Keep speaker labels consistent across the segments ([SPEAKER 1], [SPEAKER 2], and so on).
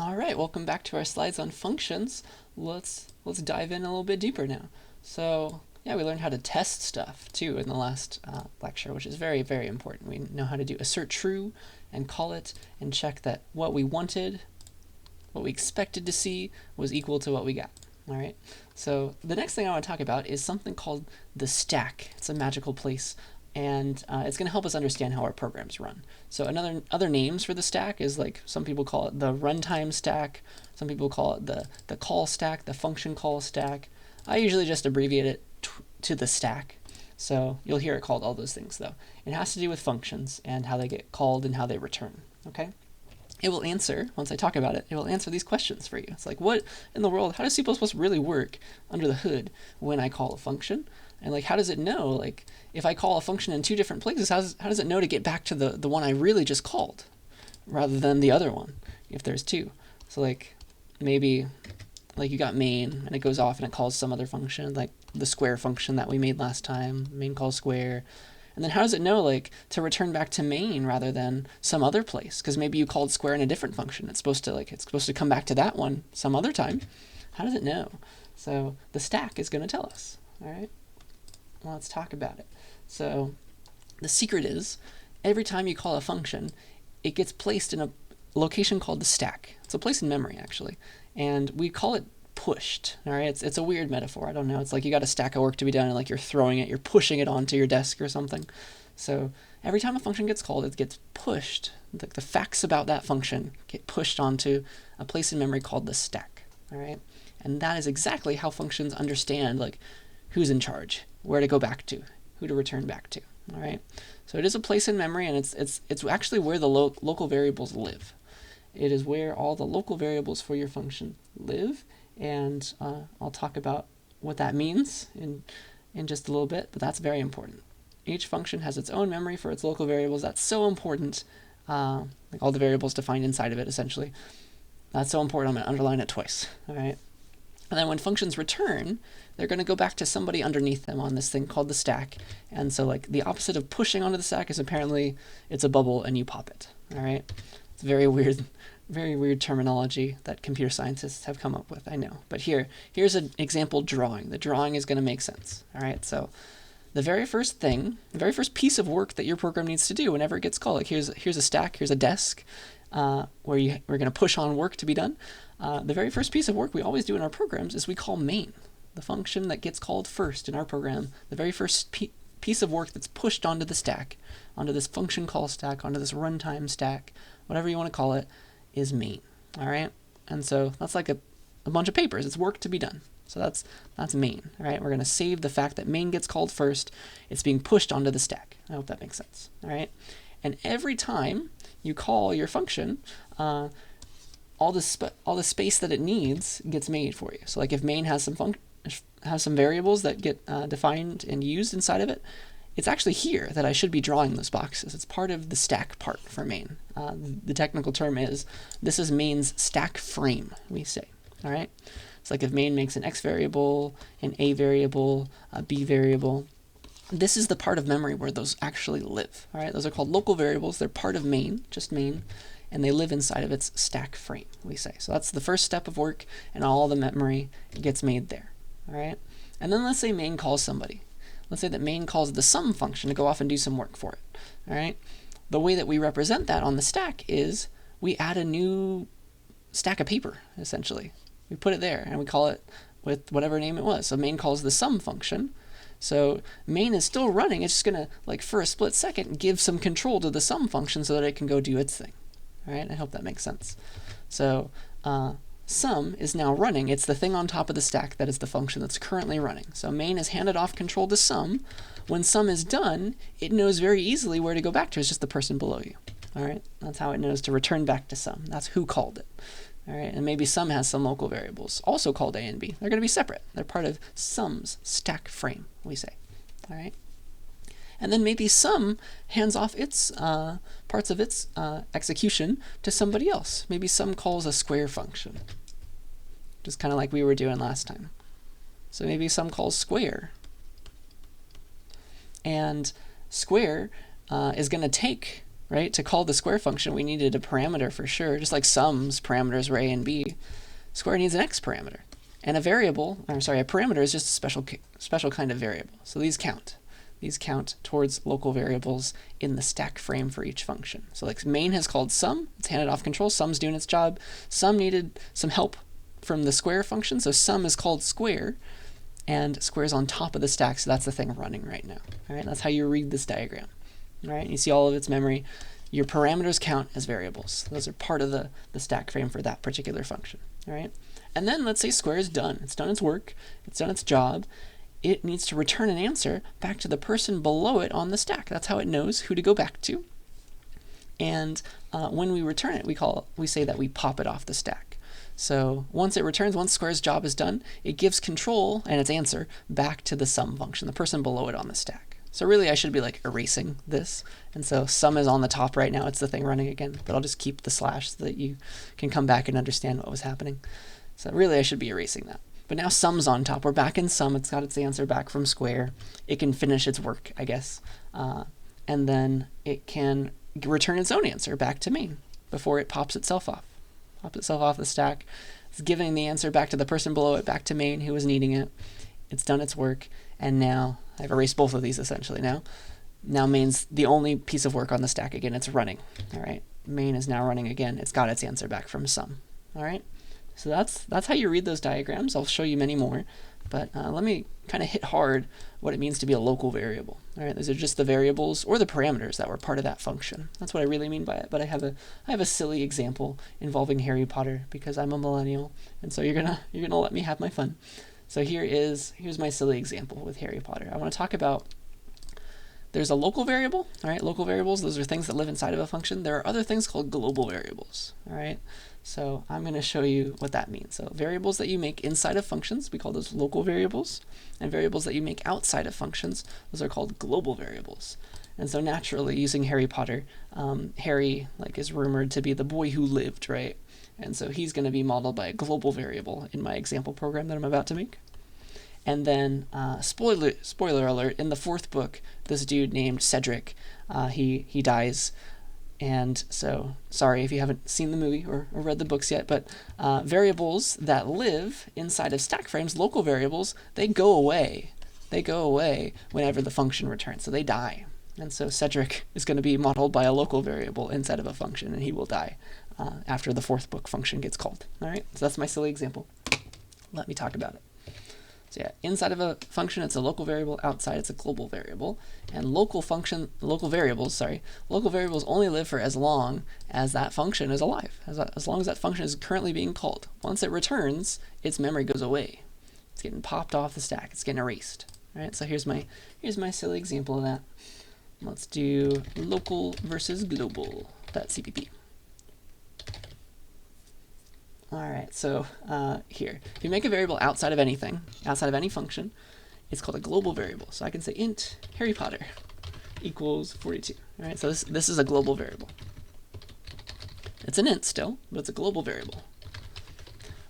[SPEAKER 1] All right, welcome back to our slides on functions. Let's dive in a little bit deeper now. So yeah, we learned how to test stuff too in the last lecture, which is very, very important. We know how to do assert true and call it and check that what we wanted, what we expected to see was equal to what we got. All right. So the next thing I want to talk about is something called the stack. It's a magical place, and it's going to help us understand how our programs run. So other names for the stack is, like, some people call it the runtime stack, some people call it the call stack, the function call stack. I usually just abbreviate it to the stack. So you'll hear it called all those things, though. It has to do with functions and how they get called and how they return. Okay. It will answer, once I talk about it, it will answer these questions for you. It's like, what in the world, how does C++ really work under the hood when I call a function? And, like, how does it know, like, if I call a function in two different places, how does it know to get back to the one I really just called rather than the other one if there's two? So, like, maybe, like, you got main and it goes off and it calls some other function, like the square function that we made last time, main calls square. And then how does it know, like, to return back to main rather than some other place? Because maybe you called square in a different function. It's supposed to come back to that one some other time. How does it know? So the stack is going to tell us. All right. Well, let's talk about it. So the secret is, every time you call a function, it gets placed in a location called the stack. It's a place in memory, actually, and we call it pushed. All right, it's a weird metaphor. I don't know. It's like you got a stack of work to be done, and, like, you're throwing it, you're pushing it onto your desk or something. So every time a function gets called, it gets pushed. Like, the facts about that function get pushed onto a place in memory called the stack. All right, and that is exactly how functions understand, like, who's in charge, where to go back to, who to return back to. All right, so it is a place in memory, and it's actually where the local variables live. It is where all the local variables for your function live. And I'll talk about what that means in just a little bit, but that's very important. Each function has its own memory for its local variables. That's so important. Like, all the variables defined inside of it, essentially. That's so important. I'm going to underline it twice. All right. And then when functions return, they're going to go back to somebody underneath them on this thing called the stack. And so, like, the opposite of pushing onto the stack is apparently it's a bubble and you pop it. All right. It's very weird terminology that computer scientists have come up with, I know. But here's an example drawing. The drawing is going to make sense. All right, so the very first piece of work that your program needs to do whenever it gets called, like, here's a stack, here's a desk, where we're going to push on work to be done. The very first piece of work we always do in our programs is we call main, the function that gets called first in our program. The very first piece of work that's pushed onto the stack, onto this function call stack, onto this runtime stack, whatever you want to call it, is main. All right, and so that's like a bunch of papers. It's work to be done. So that's main. All right, we're going to save the fact that main gets called first. It's being pushed onto the stack. I hope that makes sense. All right, and every time you call your function, all the space that it needs gets made for you. So, like, if main has some variables that get defined and used inside of it, it's actually here that I should be drawing those boxes. It's part of the stack part for main. The technical term is, this is main's stack frame, we say. All right. It's like if main makes an X variable, an A variable, a B variable, this is the part of memory where those actually live. All right. Those are called local variables. They're part of main, just main, and they live inside of its stack frame, we say. So that's the first step of work, and all the memory gets made there. All right. And then let's say main calls somebody. Let's say that main calls the sum function to go off and do some work for it. All right. The way that we represent that on the stack is we add a new stack of paper, essentially. We put it there and we call it with whatever name it was. So main calls the sum function. So main is still running. It's just going to, like, for a split second, give some control to the sum function so that it can go do its thing. All right. I hope that makes sense. So sum is now running. It's the thing on top of the stack that is the function that's currently running. So main has handed off control to sum. When sum is done, it knows very easily where to go back to. It's just the person below you. All right, that's how it knows to return back to sum. That's who called it. All right, and maybe sum has some local variables, also called A and B. They're going to be separate. They're part of sum's stack frame, we say. All right. And then maybe sum hands off its parts of its execution to somebody else. Maybe sum calls a square function, just kind of like we were doing last time. So maybe sum calls square. And square is going to take right? To call the square function, we needed a parameter for sure, just like sum's parameters were a and b. Square needs an x parameter. And a parameter is just a special kind of variable. So these count. These count towards local variables in the stack frame for each function. So like main has called sum, it's handed off control, sum's doing its job. Sum needed some help from the square function, so sum is called square, and square is on top of the stack, so that's the thing running right now. All right, that's how you read this diagram. All right, you see all of its memory. Your parameters count as variables. Those are part of the stack frame for that particular function. All right, and then let's say square is done. It's done its work. It's done its job. It needs to return an answer back to the person below it on the stack. That's how it knows who to go back to. And when we return it, we say that we pop it off the stack. So once it returns, once square's job is done, it gives control and its answer back to the sum function, the person below it on the stack. So really I should be like erasing this. And so sum is on the top right now. It's the thing running again, but I'll just keep the slash so that you can come back and understand what was happening. So really I should be erasing that. But now sum's on top. We're back in sum. It's got its answer back from square. It can finish its work, I guess. And then it can return its own answer back to main before it pops itself off. Pops itself off the stack. It's giving the answer back to the person below it, back to main who was needing it. It's done its work. And now, I've erased both of these essentially now. Now main's the only piece of work on the stack again. It's running. All right. Main is now running again. It's got its answer back from sum. All right. So that's how you read those diagrams. I'll show you many more, but let me kind of hit hard what it means to be a local variable. All right, those are just the variables or the parameters that were part of that function. That's what I really mean by it. But I have a silly example involving Harry Potter because I'm a millennial, and so you're gonna let me have my fun. So here's my silly example with Harry Potter. I want to talk about. There's a local variable, all right? Local variables, those are things that live inside of a function. There are other things called global variables, all right? So I'm going to show you what that means. So variables that you make inside of functions, we call those local variables. And variables that you make outside of functions, those are called global variables. And so naturally, using Harry Potter, Harry is rumored to be the boy who lived, right? And so he's going to be modeled by a global variable in my example program that I'm about to make. And then, spoiler alert, in the fourth book, this dude named Cedric, he dies. And so, sorry if you haven't seen the movie or read the books yet, but variables that live inside of stack frames, local variables, they go away. They go away whenever the function returns, so they die. And so Cedric is going to be modeled by a local variable inside of a function, and he will die after the fourth book function gets called. All right, so that's my silly example. Let me talk about it. So yeah, inside of a function, it's a local variable. Outside, it's a global variable. And local variables only live for as long as that function is alive, as long as that function is currently being called. Once it returns, its memory goes away. It's getting popped off the stack. It's getting erased. All right, so here's my silly example of that. Let's do local versus global.cpp. All right, so here, if you make a variable outside of anything, outside of any function, it's called a global variable. So I can say int Harry Potter equals 42. All right, so this is a global variable. It's an int still, but it's a global variable.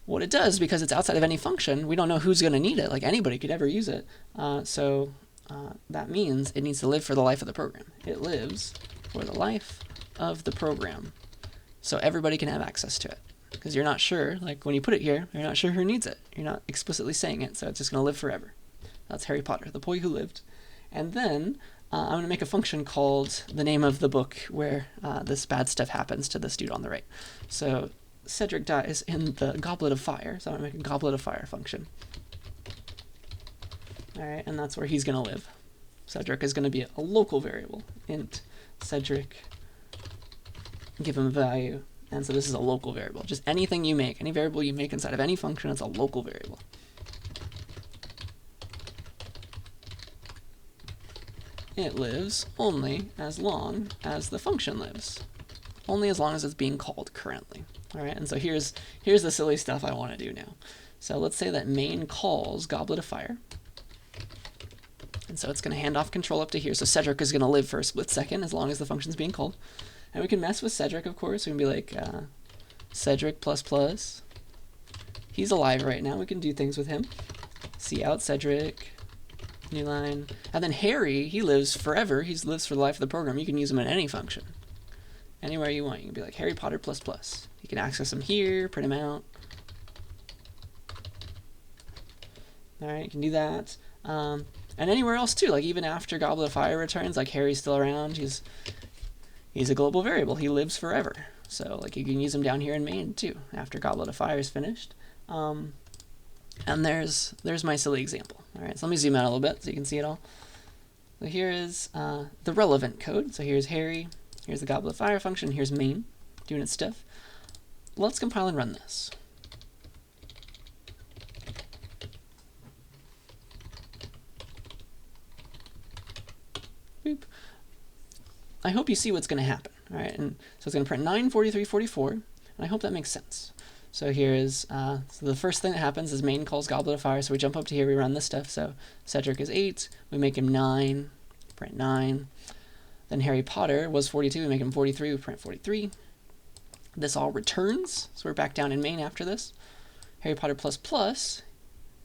[SPEAKER 1] What it does, because it's outside of any function, we don't know who's going to need it. Like anybody could ever use it. So that means it needs to live for the life of the program. It lives for the life of the program, so everybody can have access to it. Because you're not sure, like when you put it here, you're not sure who needs it. You're not explicitly saying it, so it's just going to live forever. That's Harry Potter, the boy who lived. And then I'm going to make a function called the name of the book where this bad stuff happens to this dude on the right. So Cedric dies in the Goblet of Fire, so I'm going to make a Goblet of Fire function. All right, and that's where he's going to live. Cedric is going to be a local variable. Int Cedric, give him a value. And so this is a local variable. Just anything you make, any variable you make inside of any function, it's a local variable. It lives only as long as the function lives. Only as long as it's being called currently. All right, and so here's the silly stuff I want to do now. So let's say that main calls Goblet of Fire. And so it's going to hand off control up to here. So Cedric is going to live for a split second as long as the function's being called. And we can mess with Cedric, of course. We can be like, Cedric plus plus. He's alive right now. We can do things with him. See out Cedric. New line. And then Harry, he lives forever. He lives for the life of the program. You can use him in any function. anywhere you want. You can be like Harry Potter plus plus. You can access them here, print them out. All right, you can do that. And anywhere else too, like even after Goblet of Fire returns, like Harry's still around. He's a global variable. He lives forever. So like you can use him down here in main too after Goblet of Fire is finished. And there's my silly example. All right, so let me zoom out a little bit so you can see it all. So here is the relevant code. So here's Harry. Here's the Goblet of Fire function. Here's main doing its stuff. Let's compile and run this. Boop. I hope you see what's going to happen. All right, and so it's going to print 9, 43, 44, and I hope that makes sense. So here is, so the first thing that happens is main calls Goblet of Fire, so we jump up to here, we run this stuff, so Cedric is 8, we make him 9, print 9. Then Harry Potter was 42, we make him 43, we print 43. This all returns, so we're back down in main after this. Harry Potter plus plus,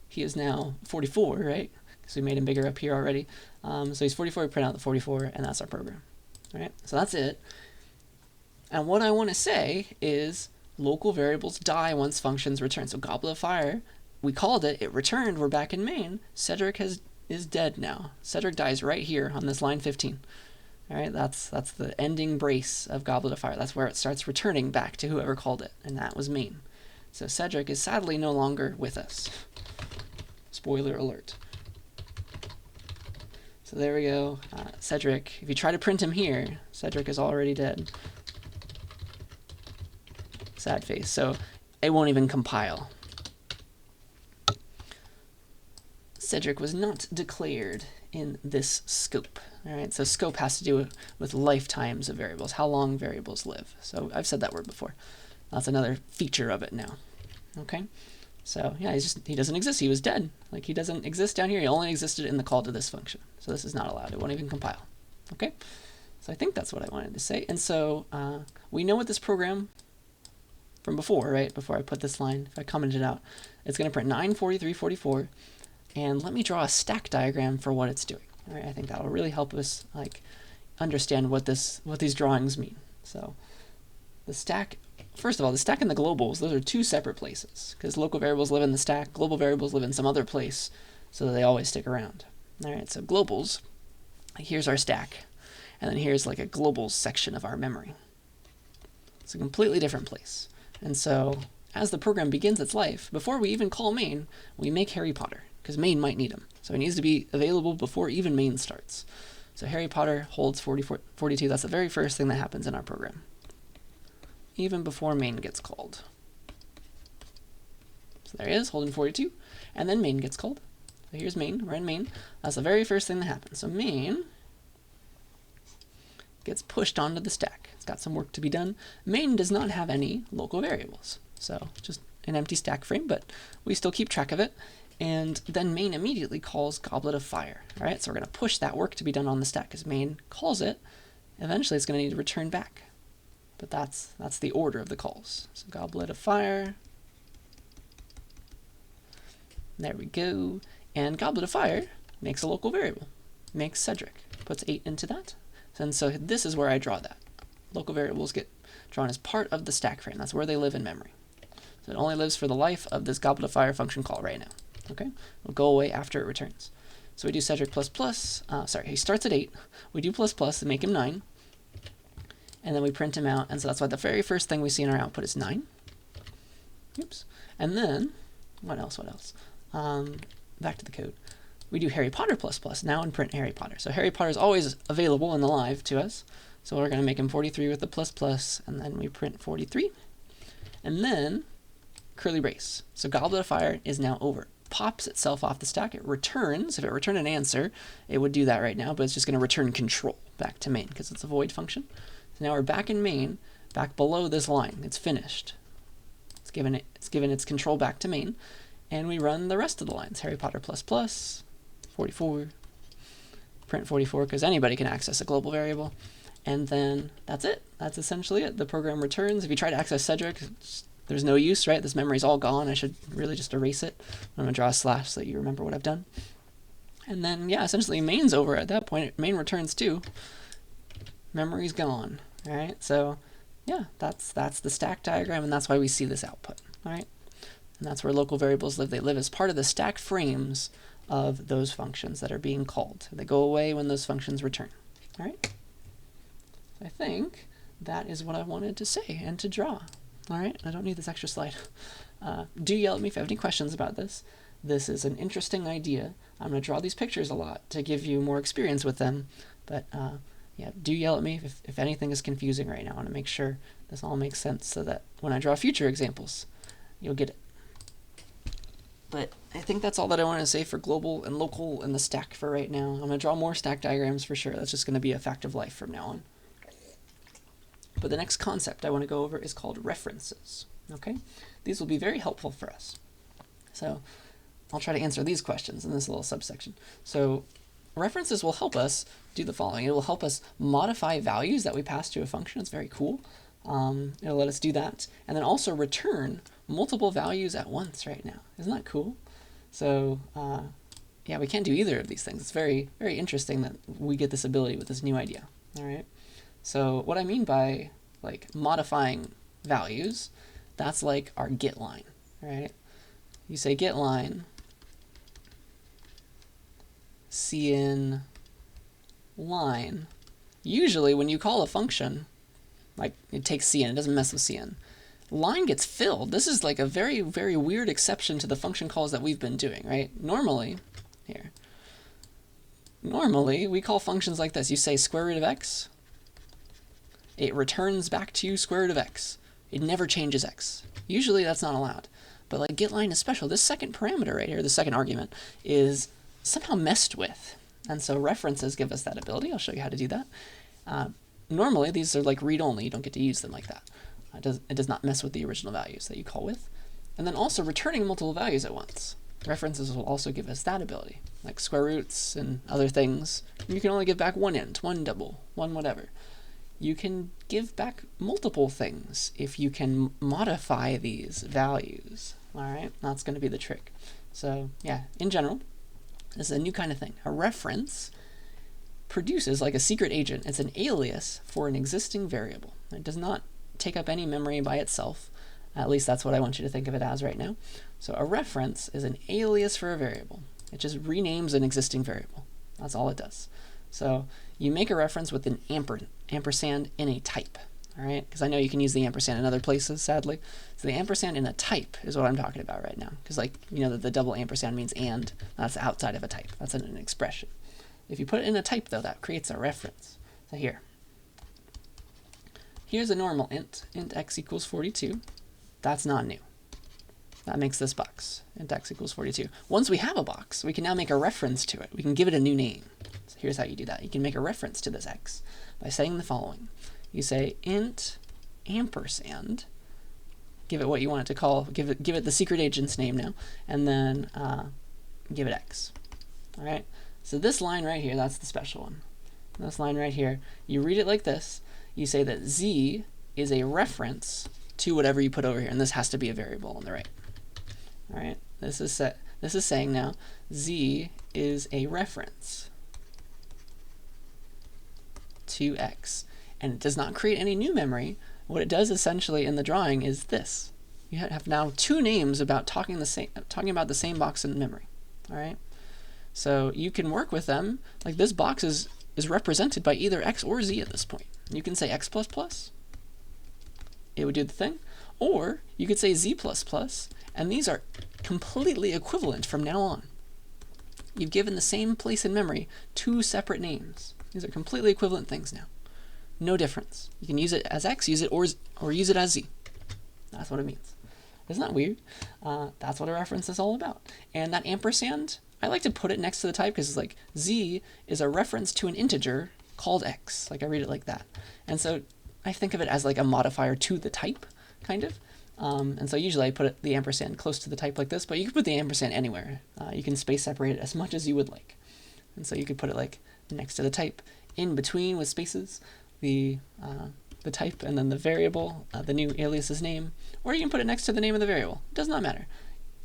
[SPEAKER 1] he is now 44, right? Because we made him bigger up here already. So he's 44, we print out the 44, and that's our program. All right, so that's it. And what I want to say is local variables die once functions return. So Goblet of Fire, we called it, it returned, we're back in main. Cedric is dead now. Cedric dies right here on this line 15. All right, that's the ending brace of Goblet of Fire. That's where it starts returning back to whoever called it, and that was main. So Cedric is sadly no longer with us. Spoiler alert. So there we go. Cedric, if you try to print him here, Cedric is already dead. Sad face. So it won't even compile. Cedric was not declared in this scope. All right, so scope has to do with lifetimes of variables, how long variables live. So I've said that word before. That's another feature of it now. Okay, so yeah, he doesn't exist. He was dead. Like he doesn't exist down here. He only existed in the call to this function. So this is not allowed. It won't even compile. Okay, so I think that's what I wanted to say. And so we know what this program from before, right? Before I put this line, if I commented out, it's going to print 9, 43, 44. And let me draw a stack diagram for what it's doing. All right, I think that'll really help us like understand what these drawings mean. So the stack, first of all, the stack and the globals, those are two separate places because local variables live in the stack, global variables live in some other place, so that they always stick around. All right, so globals, here's our stack, and then here's like a globals section of our memory. It's a completely different place. And so as the program begins its life, before we even call main, we make Harry Potter, because main might need him. So he needs to be available before even main starts. So Harry Potter holds 42. That's the very first thing that happens in our program, even before main gets called. So there he is, holding 42. And then main gets called. So here's main, we're in main. That's the very first thing that happens. So main gets pushed onto the stack. It's got some work to be done. Main does not have any local variables. So just an empty stack frame, but we still keep track of it. And then main immediately calls Goblet of Fire. All right, so we're going to push that work to be done on the stack because main calls it. Eventually, it's going to need to return back. But that's the order of the calls. So Goblet of Fire. There we go. And Goblet of Fire makes a local variable. Makes Cedric. Puts 8 into that. And so this is where I draw that. Local variables get drawn as part of the stack frame. That's where they live in memory. So it only lives for the life of this Goblet of Fire function call right now. Okay, it'll go away after it returns. So we do Cedric plus plus, sorry, he starts at 8. We do plus plus to make him 9. And then we print him out, and so that's why the very first thing we see in our output is 9. Oops. And then, what else? Back to the code. We do Harry Potter plus plus now and print Harry Potter. So Harry Potter is always available and alive to us. So we're going to make him 43 with the plus plus, and then we print 43. And then, curly brace. So Goblet of Fire is now over. Pops itself off the stack. It returns. If it returned an answer, it would do that right now, but it's just going to return control back to main because it's a void function. So now we're back in main, back below this line. It's finished. It's given its control back to main, and we run the rest of the lines. Harry Potter plus plus, 44, print 44 because anybody can access a global variable, and then that's it. That's essentially it. The program returns. If you try to access Cedric, there's no use, right? This memory's all gone. I should really just erase it. I'm going to draw a slash so that you remember what I've done. And then, yeah, essentially main's over at that point. Main returns too. Memory's gone, all right? So yeah, that's the stack diagram, and that's why we see this output, all right? And that's where local variables live. They live as part of the stack frames of those functions that are being called. They go away when those functions return, all right? I think that is what I wanted to say and to draw. All right, I don't need this extra slide. Do yell at me if you have any questions about this. This is an interesting idea. I'm going to draw these pictures a lot to give you more experience with them. But yeah, do yell at me if anything is confusing right now. I want to make sure this all makes sense so that when I draw future examples, you'll get it. But I think that's all that I want to say for global and local and the stack for right now. I'm going to draw more stack diagrams for sure. That's just going to be a fact of life from now on. But the next concept I want to go over is called references. Okay, these will be very helpful for us. So I'll try to answer these questions in this little subsection. So references will help us do the following. It will help us modify values that we pass to a function. It's very cool. It'll let us do that. And then also return multiple values at once right now. Isn't that cool? So yeah, we can't do either of these things. It's very, very interesting that we get this ability with this new idea. All right. So what I mean by like modifying values, that's like our get line, right? You say get line, cin line. Usually when you call a function, like it takes cin, it doesn't mess with cin. Line gets filled. This is like a very, very weird exception to the function calls that we've been doing, right? Normally we call functions like this. You say square root of x, it returns back to you square root of x. It never changes x. Usually that's not allowed. But like getLine is special. This second parameter right here, the second argument, is somehow messed with. And so references give us that ability. I'll show you how to do that. Normally these are like read-only. You don't get to use them like that. It does not mess with the original values that you call with. And then also returning multiple values at once. References will also give us that ability. Like square roots and other things. You can only give back one int, one double, one whatever. You can give back multiple things if you can modify these values. All right, that's going to be the trick. So yeah, in general, this is a new kind of thing. A reference produces like a secret agent. It's an alias for an existing variable. It does not take up any memory by itself. At least that's what I want you to think of it as right now. So a reference is an alias for a variable. It just renames an existing variable. That's all it does. So you make a reference with an ampersand in a type, all right? Because I know you can use the ampersand in other places, sadly. So the ampersand in a type is what I'm talking about right now. Because like, you know, the double ampersand means and. That's outside of a type. That's an expression. If you put it in a type, though, that creates a reference. So here's a normal int x equals 42. That's not new. That makes this box, int x equals 42. Once we have a box, we can now make a reference to it. We can give it a new name. So here's how you do that. You can make a reference to this x by saying the following. You say int ampersand, give it what you want it to call, give it the secret agent's name now, and then give it x. All right. So this line right here, that's the special one. This line right here, you read it like this. You say that z is a reference to whatever you put over here, and this has to be a variable on the right. All right. This is saying now z is a reference to x, and it does not create any new memory. What it does essentially in the drawing is this. You have now two names about talking about the same box in memory. All right. So you can work with them. Like this box is represented by either x or z at this point. You can say x plus plus. It would do the thing. Or you could say z plus plus, and these are completely equivalent from now on. You've given the same place in memory two separate names. These are completely equivalent things now. No difference. You can use it as x, use it or use it as z. That's what it means. Isn't that weird? That's what a reference is all about. And that ampersand, I like to put it next to the type because it's like z is a reference to an integer called x. Like I read it like that. And so I think of it as like a modifier to the type, kind of. And so usually I put the ampersand close to the type like this, but you can put the ampersand anywhere. You can space separate it as much as you would like. And so you could put it like next to the type, in between with spaces, the type and then the variable, the new alias's name, or you can put it next to the name of the variable. It does not matter.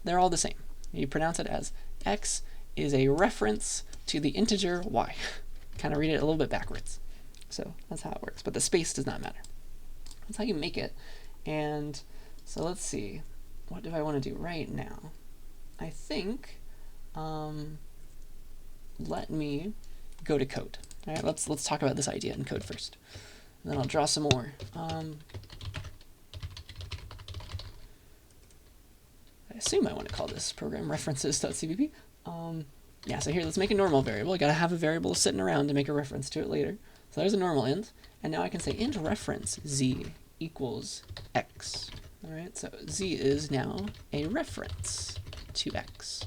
[SPEAKER 1] They're all the same. You pronounce it as x is a reference to the integer y. Kind of read it a little bit backwards. So that's how it works, but the space does not matter. That's how you make it. And so let's see, what do I want to do right now? I think, let me go to code. All right, let's talk about this idea in code first. And then I'll draw some more. I assume I want to call this program references.cpp. Yeah, so here, let's make a normal variable. I gotta have a variable sitting around to make a reference to it later. So there's a normal int, and now I can say int reference z equals x. All right, so z is now a reference to x.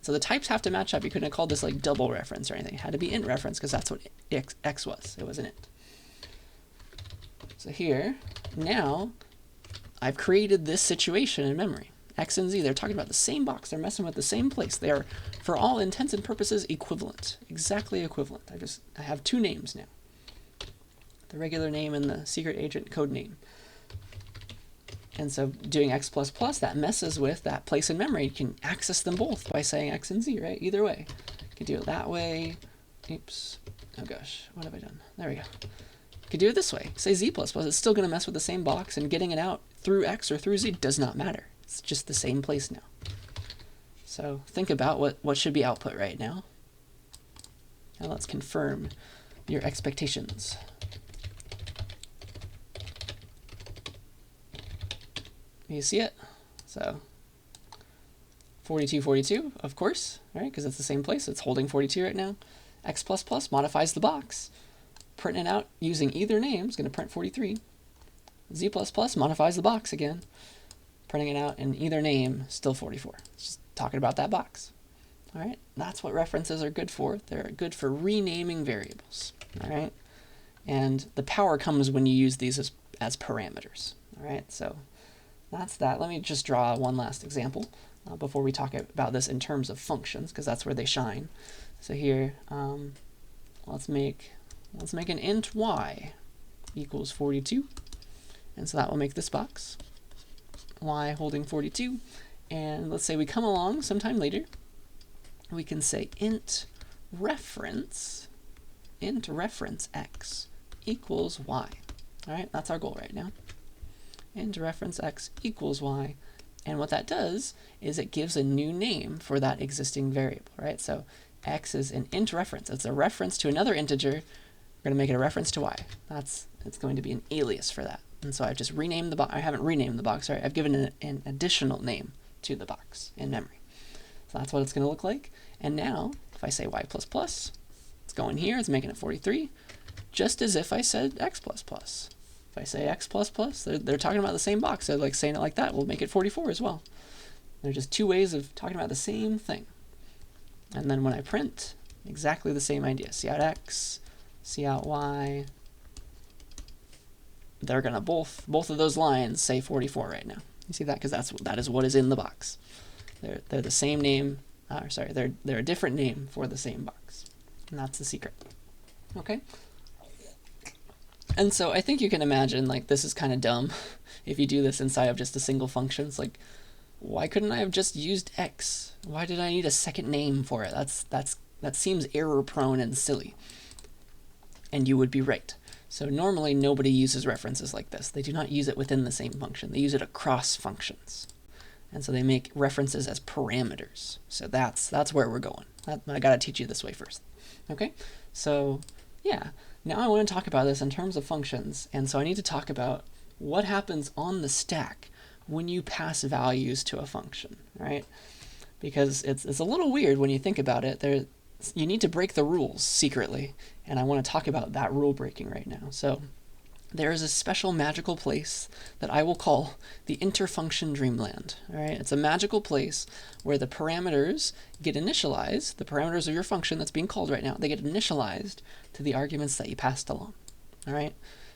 [SPEAKER 1] So the types have to match up. You couldn't have called this like double reference or anything. It had to be int reference because that's what x was. It was an int. So here, now, I've created this situation in memory. X and Z, they're talking about the same box. They're messing with the same place. They are, for all intents and purposes, equivalent. Exactly equivalent. I have two names now. The regular name and the secret agent code name. And so doing x++, that messes with that place in memory. You can access them both by saying x and z, right? Either way. You can do it that way. Oops. Oh gosh, what have I done? There we go. You could do it this way. Say z++. It's still going to mess with the same box, and getting it out through x or through z does not matter. It's just the same place now. So think about what should be output right now. Now let's confirm your expectations. You see it? So 42, 42, of course, right? Because it's the same place. It's holding 42 right now. X++ modifies the box. Printing it out using either name is going to print 43. Z++ modifies the box again. Printing it out in either name, still 44. It's just talking about that box. All right, that's what references are good for. They're good for renaming variables. All right, and the power comes when you use these as parameters. All right, so that's that. Let me just draw one last example before we talk about this in terms of functions, because that's where they shine. So here, let's make an int y equals 42, and so that will make this box. Y holding 42, and let's say we come along sometime later, we can say int reference x equals y. All right, that's our goal right now. Int reference x equals y, and what that does is it gives a new name for that existing variable, right? So x is an int reference. It's a reference to another integer. We're going to make it a reference to y. It's going to be an alias for that. And so I've just renamed the box. I haven't renamed the box, sorry. I've given an additional name to the box in memory. So that's what it's going to look like. And now, if I say y++, it's going here. It's making it 43, just as if I said x++. If I say x++, they're talking about the same box. So like saying it like that will make it 44 as well. They're just two ways of talking about the same thing. And then when I print, exactly the same idea. Cout x, cout y. They're gonna both of those lines say 44 right now. You see that? Because that is what is in the box. They're the same name. Sorry, they're a different name for the same box, and that's the secret. Okay. And so I think you can imagine, like, this is kind of dumb if you do this inside of just a single function. It's like, why couldn't I have just used x? Why did I need a second name for it? That seems error prone and silly. And you would be right. So normally nobody uses references like this. They do not use it within the same function. They use it across functions. And so they make references as parameters. So that's where we're going. I got to teach you this way first. Okay? So yeah, now I want to talk about this in terms of functions. And so I need to talk about what happens on the stack when you pass values to a function, right? Because it's a little weird when you think about it. You need to break the rules secretly, and I want to talk about that rule breaking right now. So there is a special magical place that I will call the interfunction dreamland. All right, it's a magical place where the parameters get initialized. The parameters of your function that's being called right now, they get initialized to the arguments that you passed along. All right,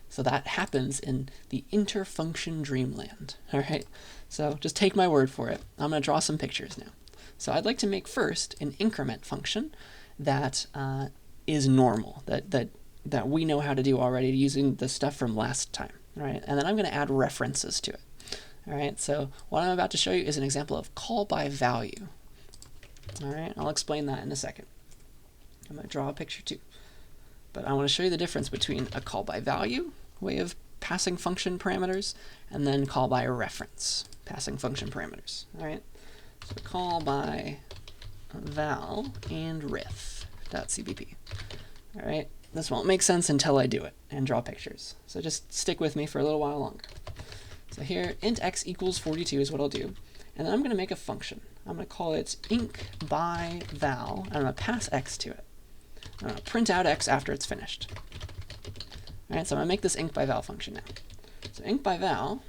[SPEAKER 1] so that happens in the interfunction dreamland. All right, so just take my word for it. I'm going to draw some pictures now. So I'd like to make first an increment function that is normal, that we know how to do already using the stuff from last time, all right? And then I'm going to add references to it, all right? So what I'm about to show you is an example of call by value, all right? I'll explain that in a second. I'm going to draw a picture too. But I want to show you the difference between a call by value way of passing function parameters, and then call by reference passing function parameters. All right, so call by val and ref.cpp. All right, this won't make sense until I do it and draw pictures. So just stick with me for a little while longer. So here, int x equals 42 is what I'll do. And then I'm going to make a function. I'm going to call it inc by val, and I'm going to pass x to it. I'm going to print out x after it's finished. All right, so I'm going to make this inc by val function now. So inc by val,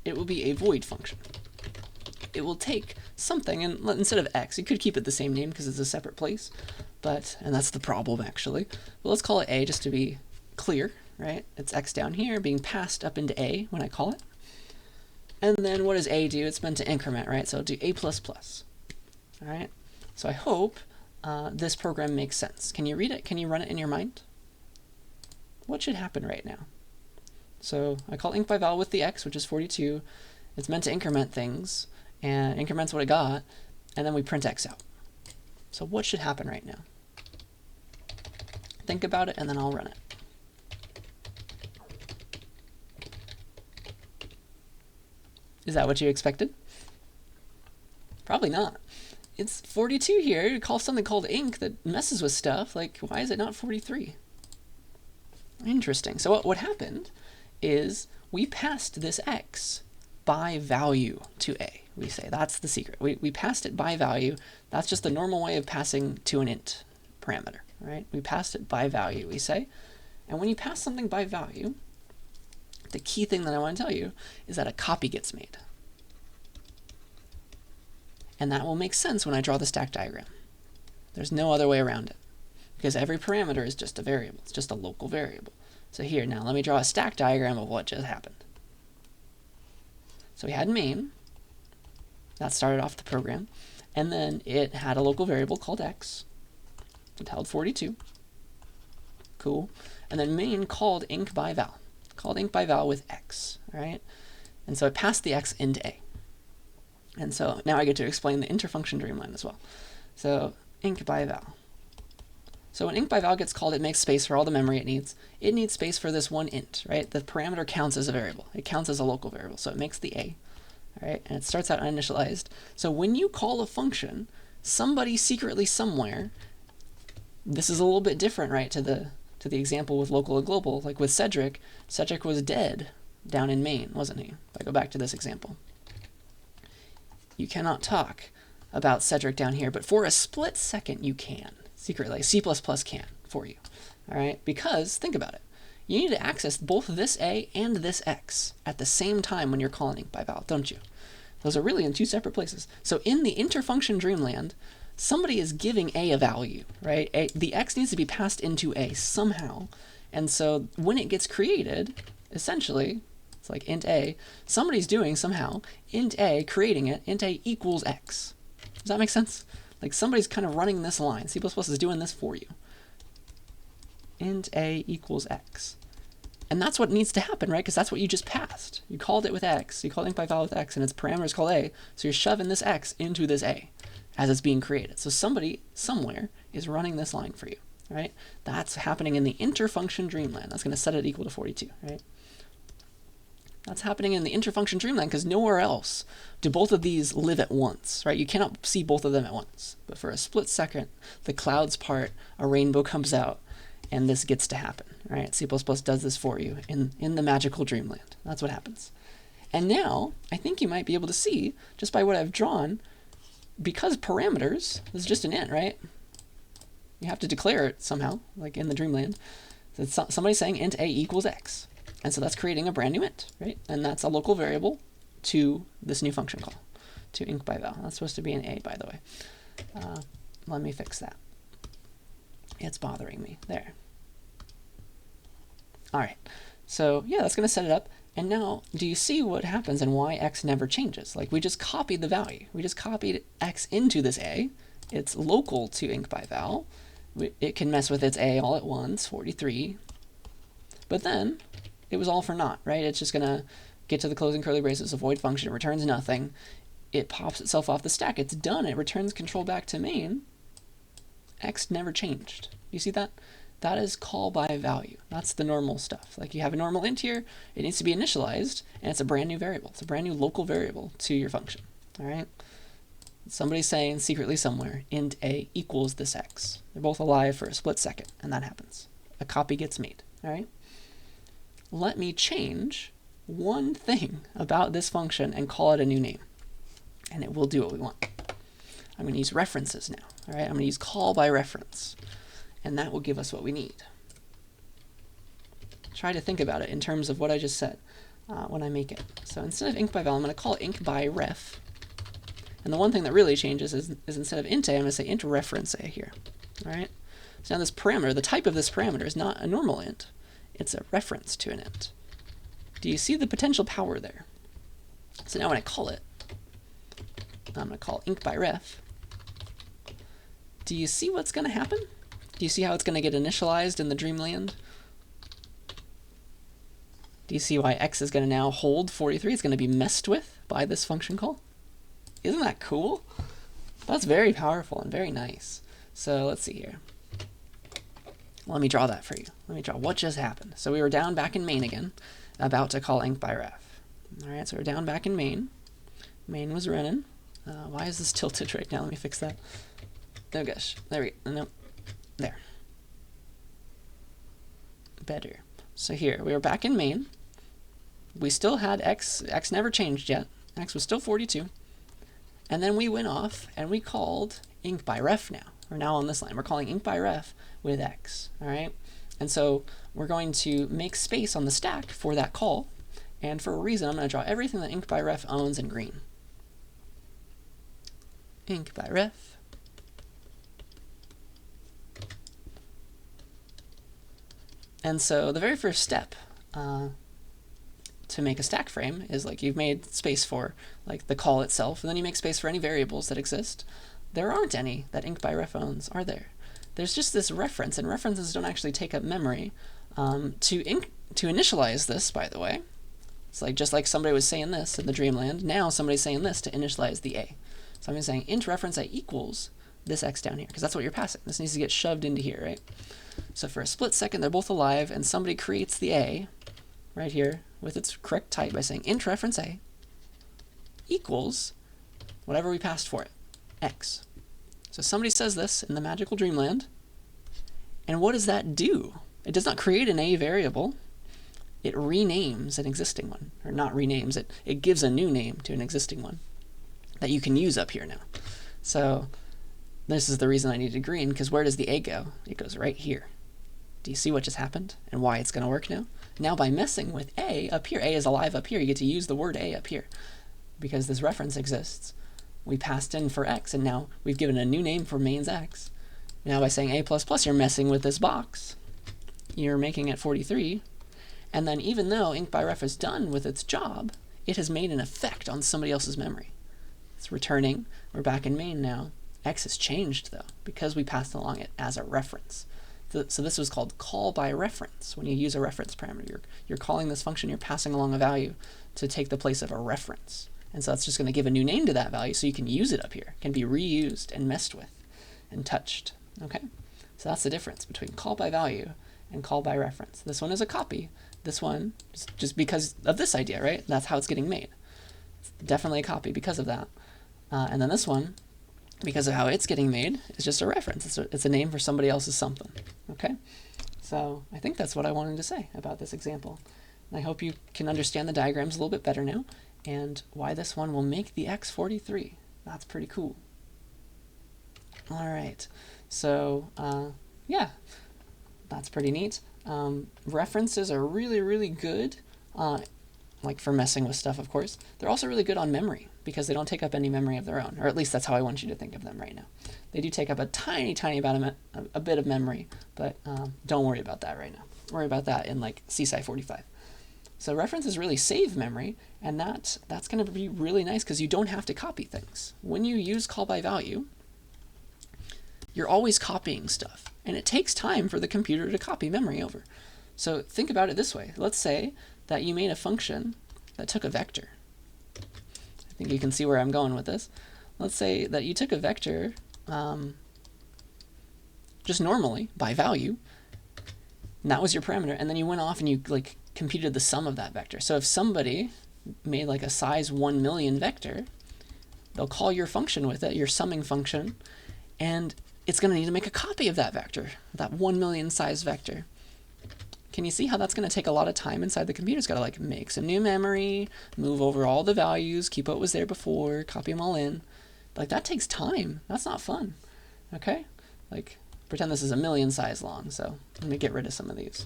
[SPEAKER 1] it will be a void function. It will take something, and instead of x, you could keep it the same name because it's a separate place, and that's the problem actually. But let's call it a just to be clear, right? It's x down here being passed up into a when I call it. And then what does a do? It's meant to increment, right? So it'll do a++. All right. So I hope this program makes sense. Can you read it? Can you run it in your mind? What should happen right now? So I call inc by val with the x, which is 42. It's meant to increment things, and increments what it got, and then we print x out. So what should happen right now? Think about it, and then I'll run it. Is that what you expected? Probably not. It's 42 here. You call something called inc that messes with stuff. Like, why is it not 43? Interesting. So what happened is we passed this x by value to a. We say that's the secret. We passed it by value. That's just the normal way of passing to an int parameter, right? We passed it by value, we say. And when you pass something by value, the key thing that I want to tell you is that a copy gets made. And that will make sense when I draw the stack diagram. There's no other way around it, because every parameter is just a variable. It's just a local variable. So here, now let me draw a stack diagram of what just happened. So we had main. That started off the program. And then it had a local variable called x. It held 42. Cool. And then main called inc by val. Called inc by val with x, all right? And so it passed the x into a. And so now I get to explain the interfunction dreamland as well. So inc by val. So when inc by val gets called, it makes space for all the memory it needs. It needs space for this one int, right? The parameter counts as a variable. It counts as a local variable, so it makes the a, all right? And it starts out uninitialized. So when you call a function, somebody secretly somewhere, this is a little bit different, right, to the example with local and global. Like with Cedric was dead down in main, wasn't he? If I go back to this example. You cannot talk about Cedric down here, but for a split second you can. Secretly, like C++ can for you, all right? Because, think about it. You need to access both this a and this x at the same time when you're calling inc by val, don't you? Those are really in two separate places. So in the interfunction dreamland, somebody is giving a value, right? The x needs to be passed into a somehow. And so when it gets created, essentially, it's like int a, somebody's doing somehow int a, creating it, int a equals x. Does that make sense? Like somebody's kind of running this line. C++ is doing this for you. Int a equals x. And that's what needs to happen, right? Because that's what you just passed. You called it with x. You called inc by val with x, and its parameter is called a. So you're shoving this x into this a as it's being created. So somebody somewhere is running this line for you, right? That's happening in the interfunction dreamland. That's going to set it equal to 42, right? That's happening in the interfunction dreamland because nowhere else do both of these live at once, right? You cannot see both of them at once. But for a split second, the clouds part, a rainbow comes out, and this gets to happen, right? C++ does this for you in the magical dreamland. That's what happens. And now, I think you might be able to see, just by what I've drawn, because parameters, this is just an int, right? You have to declare it somehow, like in the dreamland. So somebody's saying int a equals x. And so that's creating a brand new int, right? And that's a local variable to this new function call, to inc by val. That's supposed to be an a, by the way. Let me fix that. It's bothering me. There. All right. So yeah, that's going to set it up. And now, do you see what happens and why x never changes? Like we just copied the value. We just copied x into this a. It's local to inc by val. It can mess with its a all at once, 43. But then it was all for naught, right? It's just going to get to the closing curly braces, a void function, it returns nothing. It pops itself off the stack. It's done. It returns control back to main. X never changed. You see that? that is call by value. That's the normal stuff. Like you have a normal int here, it needs to be initialized, and it's a brand new variable. It's a brand new local variable to your function. All right. Somebody's saying secretly somewhere, int a equals this x. They're both alive for a split second, and that happens. A copy gets made. All right. Let me change one thing about this function and call it a new name, and it will do what we want. I'm going to use references now. All right. I'm going to use call by reference, and that will give us what we need. Try to think about it in terms of what I just said when I make it. So instead of inc by val, I'm going to call it inc by ref. And the one thing that really changes is instead of int a, I'm going to say int reference a here. All right. So now this parameter, the type of this parameter is not a normal int. It's a reference to an int. Do you see the potential power there? So now when I call it, I'm going to call inc by ref. Do you see what's going to happen? Do you see how it's going to get initialized in the dreamland? Do you see why x is going to now hold 43? It's going to be messed with by this function call. Isn't that cool? That's very powerful and very nice. So let's see here. Let me draw that for you. Let me draw what just happened. So we were down back in main again, about to call inc by ref. All right, so we're down back in main. Main was running. Why is this tilted right now? Let me fix that. Oh gosh, there we go. No, there. Better. So here, we were back in main. We still had x. X never changed yet. X was still 42. And then we went off and we called inc by ref now. We're now on this line. We're calling inc by ref with x. All right. And so we're going to make space on the stack for that call. And for a reason, I'm going to draw everything that inc by ref owns in green. Inc by ref. And so the very first step to make a stack frame is like you've made space for like the call itself, and then you make space for any variables that exist. There aren't any that inc by ref owns, are there? There's just this reference, and references don't actually take up memory. To initialize this, by the way, it's like just like somebody was saying this in the dreamland, now somebody's saying this to initialize the a. So I'm saying int reference a equals this x down here, because that's what you're passing. This needs to get shoved into here, right? So for a split second, they're both alive, and somebody creates the a right here with its correct type by saying int reference a equals whatever we passed for it, x. So somebody says this in the magical dreamland, and what does that do? It does not create an a variable. It renames an existing one, or not renames it. It gives a new name to an existing one that you can use up here now. So this is the reason I needed green, because where does the a go? It goes right here. Do you see what just happened and why it's going to work now? Now by messing with a up here, a is alive up here, you get to use the word a up here. Because this reference exists, we passed in for x, and now we've given a new name for main's x. Now by saying a++, you're messing with this box. You're making it 43. And then even though inc by ref is done with its job, it has made an effect on somebody else's memory. It's returning. We're back in main now. X has changed, though, because we passed along it as a reference. So this was called call by reference. When you use a reference parameter, you're calling this function, you're passing along a value to take the place of a reference. And so that's just going to give a new name to that value so you can use it up here. It can be reused and messed with and touched. Okay? So that's the difference between call by value and call by reference. This one is a copy. This one, just because of this idea, right? That's how it's getting made. It's definitely a copy because of that. And then this one, because of how it's getting made, is just a reference. It's a name for somebody else's something. Okay? So I think that's what I wanted to say about this example. And I hope you can understand the diagrams a little bit better now, and why this one will make the x 43. That's pretty cool. All right. So, yeah, that's pretty neat. References are really, really good, like for messing with stuff, of course. They're also really good on memory, because they don't take up any memory of their own, or at least that's how I want you to think of them right now. They do take up a tiny, tiny a bit of memory, but don't worry about that right now. Worry about that in like CSCI 45. So references really save memory, and that's going to be really nice because you don't have to copy things. When you use call by value, you're always copying stuff, and it takes time for the computer to copy memory over. So think about it this way. Let's say that you made a function that took a vector. I think you can see where I'm going with this. Let's say that you took a vector just normally by value, And that was your parameter. And then you went off and you like computed the sum of that vector. So if somebody made like a size 1 million vector, they'll call your function with it, your summing function, and it's going to need to make a copy of that vector, that 1 million size vector. Can you see how that's going to take a lot of time inside the computer? It's got to like make some new memory, move over all the values, keep what was there before, copy them all in. Like that takes time. That's not fun. Okay? Like pretend this is 1 million size long, so let me get rid of some of these.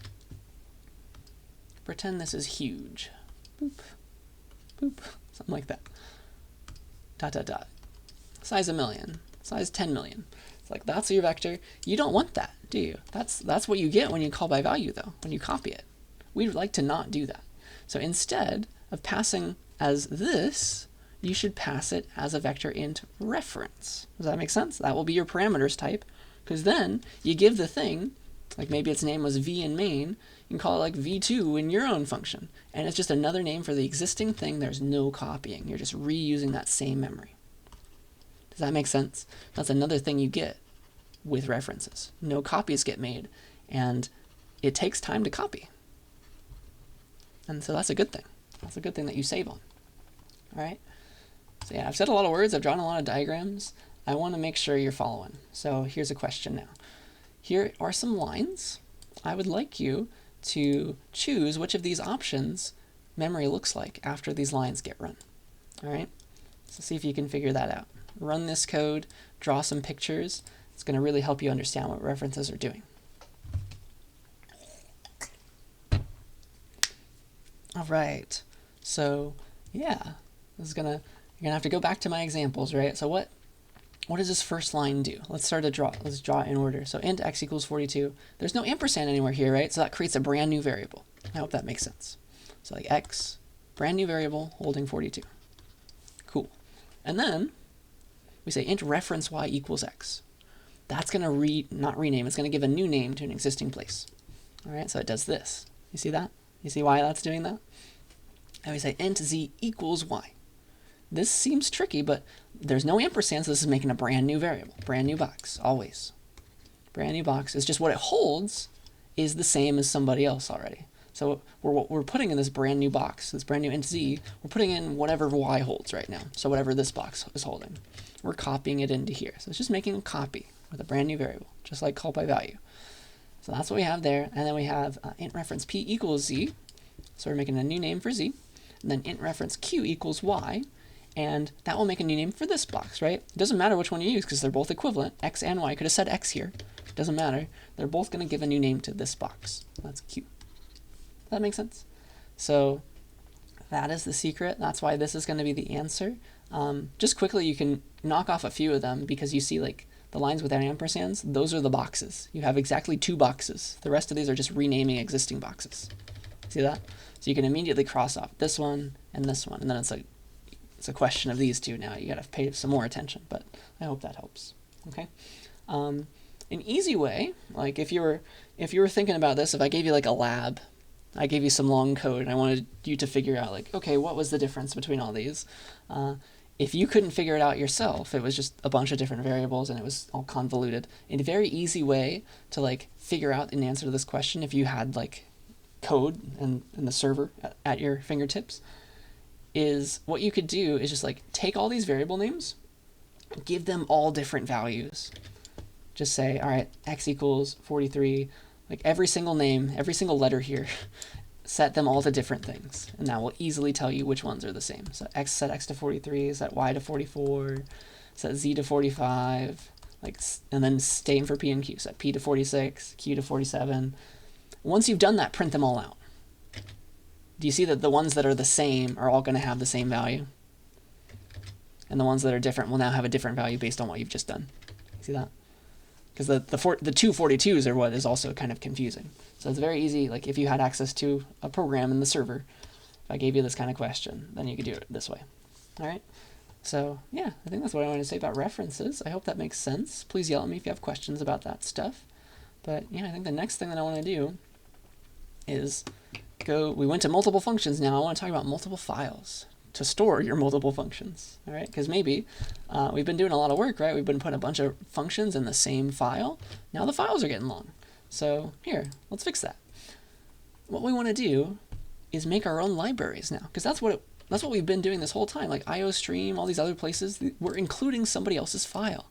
[SPEAKER 1] Pretend this is huge. Boop. Boop. Something like that. Dot, dot, dot. Size 1 million. Size 10 million. It's like, that's your vector. You don't want that, do you? That's what you get when you call by value, though, when you copy it. We'd like to not do that. So instead of passing as this, you should pass it as a vector int reference. Does that make sense? That will be your parameters type, because then you give the thing, like maybe its name was v in main, you can call it like v2 in your own function. And it's just another name for the existing thing. There's no copying. You're just reusing that same memory. Does that make sense? That's another thing you get with references. No copies get made, and it takes time to copy. And so that's a good thing. That's a good thing that you save on. All right? So yeah, I've said a lot of words. I've drawn a lot of diagrams. I want to make sure you're following. So here's a question now. Here are some lines. I would like you to choose which of these options memory looks like after these lines get run. All right? So see if you can figure that out. Run this code, draw some pictures. It's going to really help you understand what references are doing. All right. So yeah, you're gonna have to go back to my examples, right? So what does this first line do? Let's start to draw. Let's draw it in order. So int x equals 42. There's no ampersand anywhere here, right? So that creates a brand new variable. I hope that makes sense. So like x, brand new variable holding 42. Cool. And then we say int reference y equals x. That's going to not rename, it's going to give a new name to an existing place. All right, so it does this. You see that? You see why that's doing that? And we say int z equals y. This seems tricky, but there's no ampersand, so this is making a brand new variable, brand new box, always. Brand new box is just what it holds is the same as somebody else already. So we're putting in this brand new box, this brand new int z, we're putting in whatever y holds right now. So whatever this box is holding, we're copying it into here. So it's just making a copy with a brand new variable, just like call by value. So that's what we have there. And then we have int reference p equals z. So we're making a new name for z. And then int reference q equals y. And that will make a new name for this box, right? It doesn't matter which one you use because they're both equivalent. X and y. Could have said x here. It doesn't matter. They're both going to give a new name to this box. That's q. Does that make sense? So that is the secret. That's why this is going to be the answer. Just quickly, you can knock off a few of them because you see like the lines without ampersands, those are the boxes. You have exactly 2 boxes. The rest of these are just renaming existing boxes. See that? So you can immediately cross off this one, and then it's a question of these two now. You gotta pay some more attention, but I hope that helps. Okay. An easy way, like if you were thinking about this, if I gave you like a lab, I gave you some long code and I wanted you to figure out like, okay, what was the difference between all these? If you couldn't figure it out yourself, it was just a bunch of different variables and it was all convoluted. In a very easy way to like figure out an answer to this question, if you had like code and the server at your fingertips, is what you could do is just like take all these variable names, give them all different values. Just say, all right, x equals 43, like every single name, every single letter here, set them all to different things. And that will easily tell you which ones are the same. So x set x to 43, set y to 44, set z to 45, like, and then same for p and q, set p to 46, q to 47. Once you've done that, print them all out. Do you see that the ones that are the same are all going to have the same value? And the ones that are different will now have a different value based on what you've just done. See that? Because the two 42s are what is also kind of confusing. So it's very easy, like if you had access to a program in the server, if I gave you this kind of question, then you could do it this way. All right? So yeah, I think that's what I wanted to say about references. I hope that makes sense. Please yell at me if you have questions about that stuff. But yeah, I think the next thing that I want to do is we went to multiple functions now. I want to talk about multiple files to store your multiple functions, all right? Because maybe we've been doing a lot of work, right? We've been putting a bunch of functions in the same file. Now the files are getting long. So here, let's fix that. what we want to do is make our own libraries now, because that's what we've been doing this whole time. Like IOStream, all these other places, we're including somebody else's file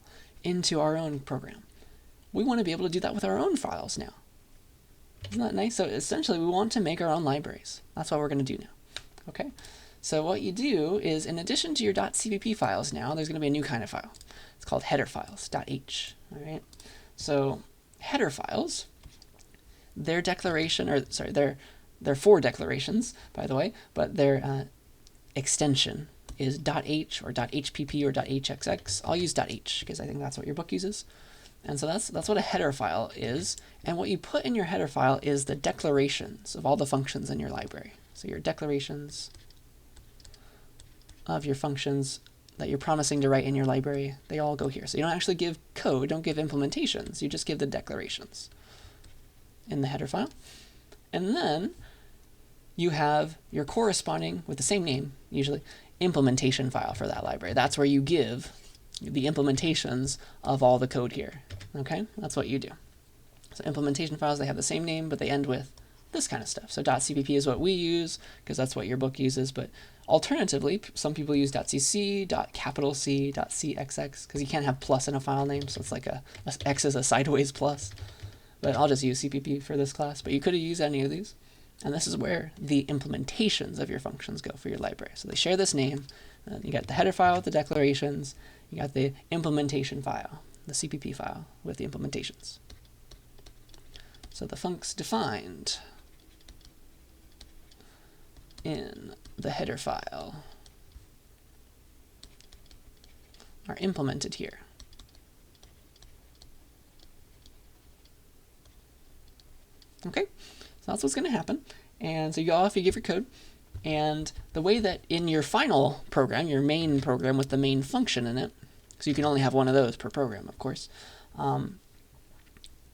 [SPEAKER 1] into our own program. We want to be able to do that with our own files now. Isn't that nice? So essentially, we want to make our own libraries. That's what we're going to do now. Okay. So what you do is, in addition to your .cpp files now, there's going to be a new kind of file. It's called header files, .h. All right. So header files, their declaration, or sorry, they're 4 declarations, by the way, but their extension is .h or .hpp or .hxx. I'll use .h because I think that's what your book uses. And so that's what a header file is. And what you put in your header file is the declarations of all the functions in your library. So your declarations of your functions that you're promising to write in your library, they all go here. So you don't actually give code, don't give implementations, you just give the declarations in the header file. And then you have your corresponding, with the same name usually, implementation file for that library. That's where you give the implementations of all the code here. Okay, that's what you do. So implementation files, they have the same name, but they end with this kind of stuff. So .cpp is what we use, because that's what your book uses, but alternatively, some people use .cc, .C, .cxx, because you can't have plus in a file name, so it's like a X is a sideways plus. But I'll just use CPP for this class, but you could have used any of these. And this is where the implementations of your functions go for your library. So they share this name, and you got the header file with the declarations, you got the implementation file, the CPP file with the implementations. So the funcs defined in the header file are implemented here. Okay, so that's what's going to happen. And so you go off, you give your code, and the way that in your final program, your main program with the main function in it, so you can only have one of those per program, of course,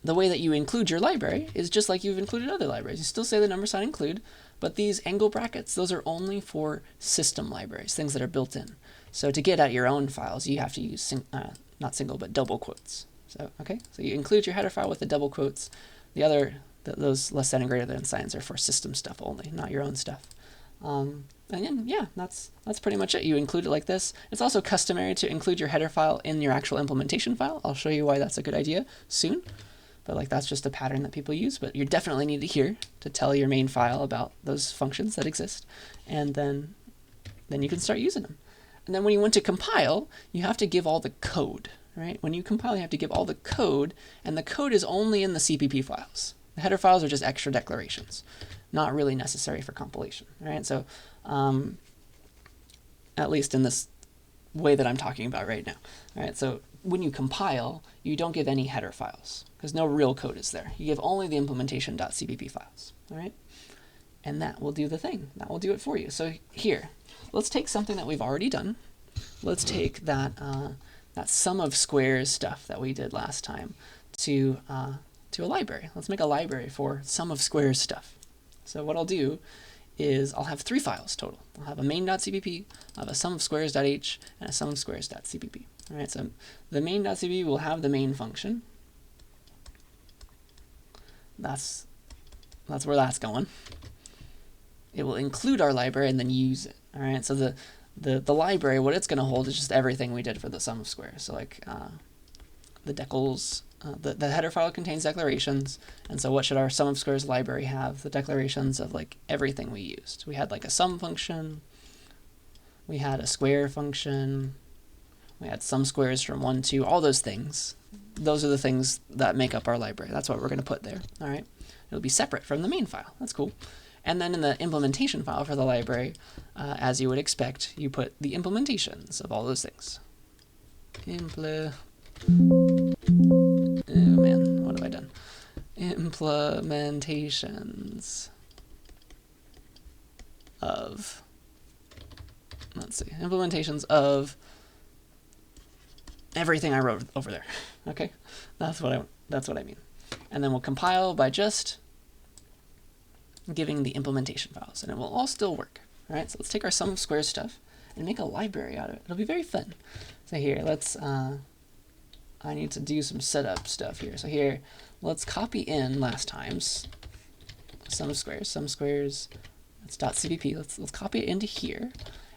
[SPEAKER 1] the way that you include your library is just like you've included other libraries. You still say the number sign include, but these angle brackets, those are only for system libraries, things that are built in. So to get at your own files, you have to use, not single, but double quotes. So, okay, so you include your header file with the double quotes. The other, those less than and greater than signs are for system stuff only, not your own stuff. And then, yeah, that's pretty much it. You include it like this. It's also customary to include your header file in your actual implementation file. I'll show you why that's a good idea soon. But like that's just a pattern that people use. But you definitely need it here to tell your main file about those functions that exist. And then you can start using them. And then when you want to compile, you have to give all the code, right? When you compile, you have to give all the code, and the code is only in the CPP files. The header files are just extra declarations, not really necessary for compilation, right? So at least in this way that I'm talking about right now, all right? So when you compile, you don't give any header files because no real code is there. You give only the implementation.cpp files, all right? And that will do the thing. That will do it for you. So here, let's take something that we've already done. Let's take that that sum of squares stuff that we did last time to a library. Let's make a library for sum of squares stuff. So what I'll do is I'll have 3 files total. I'll have a main.cpp, I'll have a sum of squares.h, and a sum of squares.cpp. All right, so the main.cpp will have the main function. That's where that's going. It will include our library and then use it. All right, so the library, what it's going to hold is just everything we did for the sum of squares. So like the decals, the header file contains declarations, and so what should our sum of squares library have? The declarations of like everything we used. We had like a sum function, we had a square function, we had sum squares from 1, 2, all those things. Those are the things that make up our library. That's what we're going to put there. All right, it'll be separate from the main file. That's cool. And then in the implementation file for the library, as you would expect, you put the implementations of all those things. Oh man, what have I done? Implementations of, let's see, implementations of everything I wrote over there. Okay, that's what I mean. And then we'll compile by just giving the implementation files, and it will all still work. All right, so let's take our sum of squares stuff and make a library out of it. It'll be very fun. So here, let's, I need to do some setup stuff here. So here, let's copy in last time's sum of squares, that's .cpp. Let's copy it into here.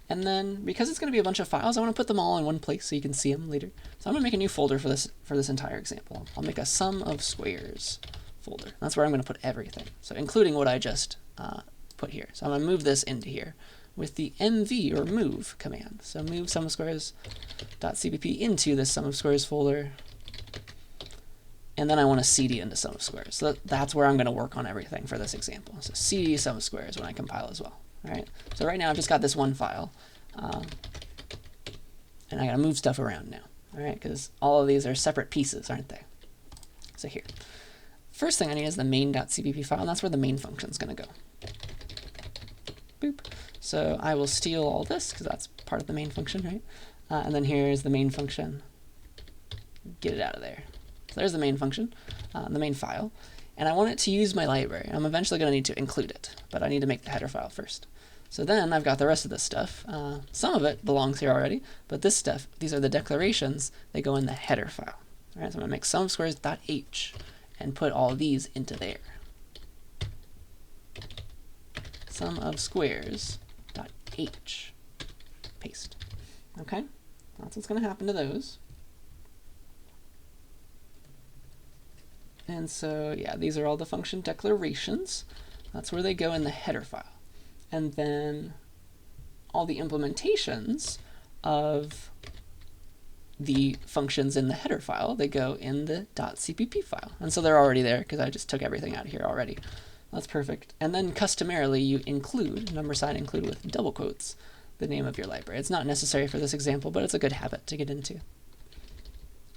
[SPEAKER 1] And then because it's going to be a bunch of files, I want to put them all in one place so you can see them later. So I'm going to make a new folder for this entire example. I'll make a sum of squares folder. That's where I'm going to put everything. So including what I just put here. So I'm going to move this into here with the mv or move command. So move sum of squares.cpp into this sum of squares folder. And then I want to cd into sum of squares. So that's where I'm going to work on everything for this example. So cd sum of squares when I compile as well. All right. So right now I've just got this one file, and I got to move stuff around now. All right, because all of these are separate pieces, aren't they? So here, first thing I need is the main.cpp file, and that's where the main function is going to go. Boop. So I will steal all this because that's part of the main function, right? And then here's the main function. Get it out of there. So there's the main function, the main file. And I want it to use my library. I'm eventually going to need to include it, but I need to make the header file first. So then I've got the rest of this stuff. Some of it belongs here already, but this stuff, these are the declarations, they go in the header file. All right, so I'm going to make sum of squares.h and put all of these into there. Sum of squares.h. Paste. Okay, that's what's going to happen to those. And so, yeah, these are all the function declarations. That's where they go in the header file. And then all the implementations of the functions in the header file, they go in the .cpp file. And so they're already there because I just took everything out of here already. That's perfect. And then customarily you include, number sign include with double quotes, the name of your library. It's not necessary for this example, but it's a good habit to get into.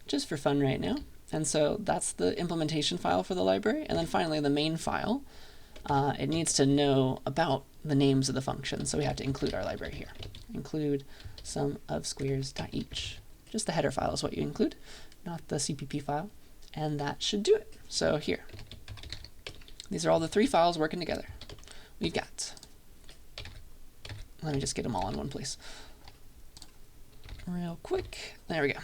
[SPEAKER 1] Just for fun right now. And so that's the implementation file for the library. And then finally, the main file, it needs to know about the names of the functions. So we have to include our library here. Include sum of squares.h. Just the header file is what you include, not the CPP file. And that should do it. So here, these are all the three files working together. We've got, let me just get them all in one place real quick. There we go.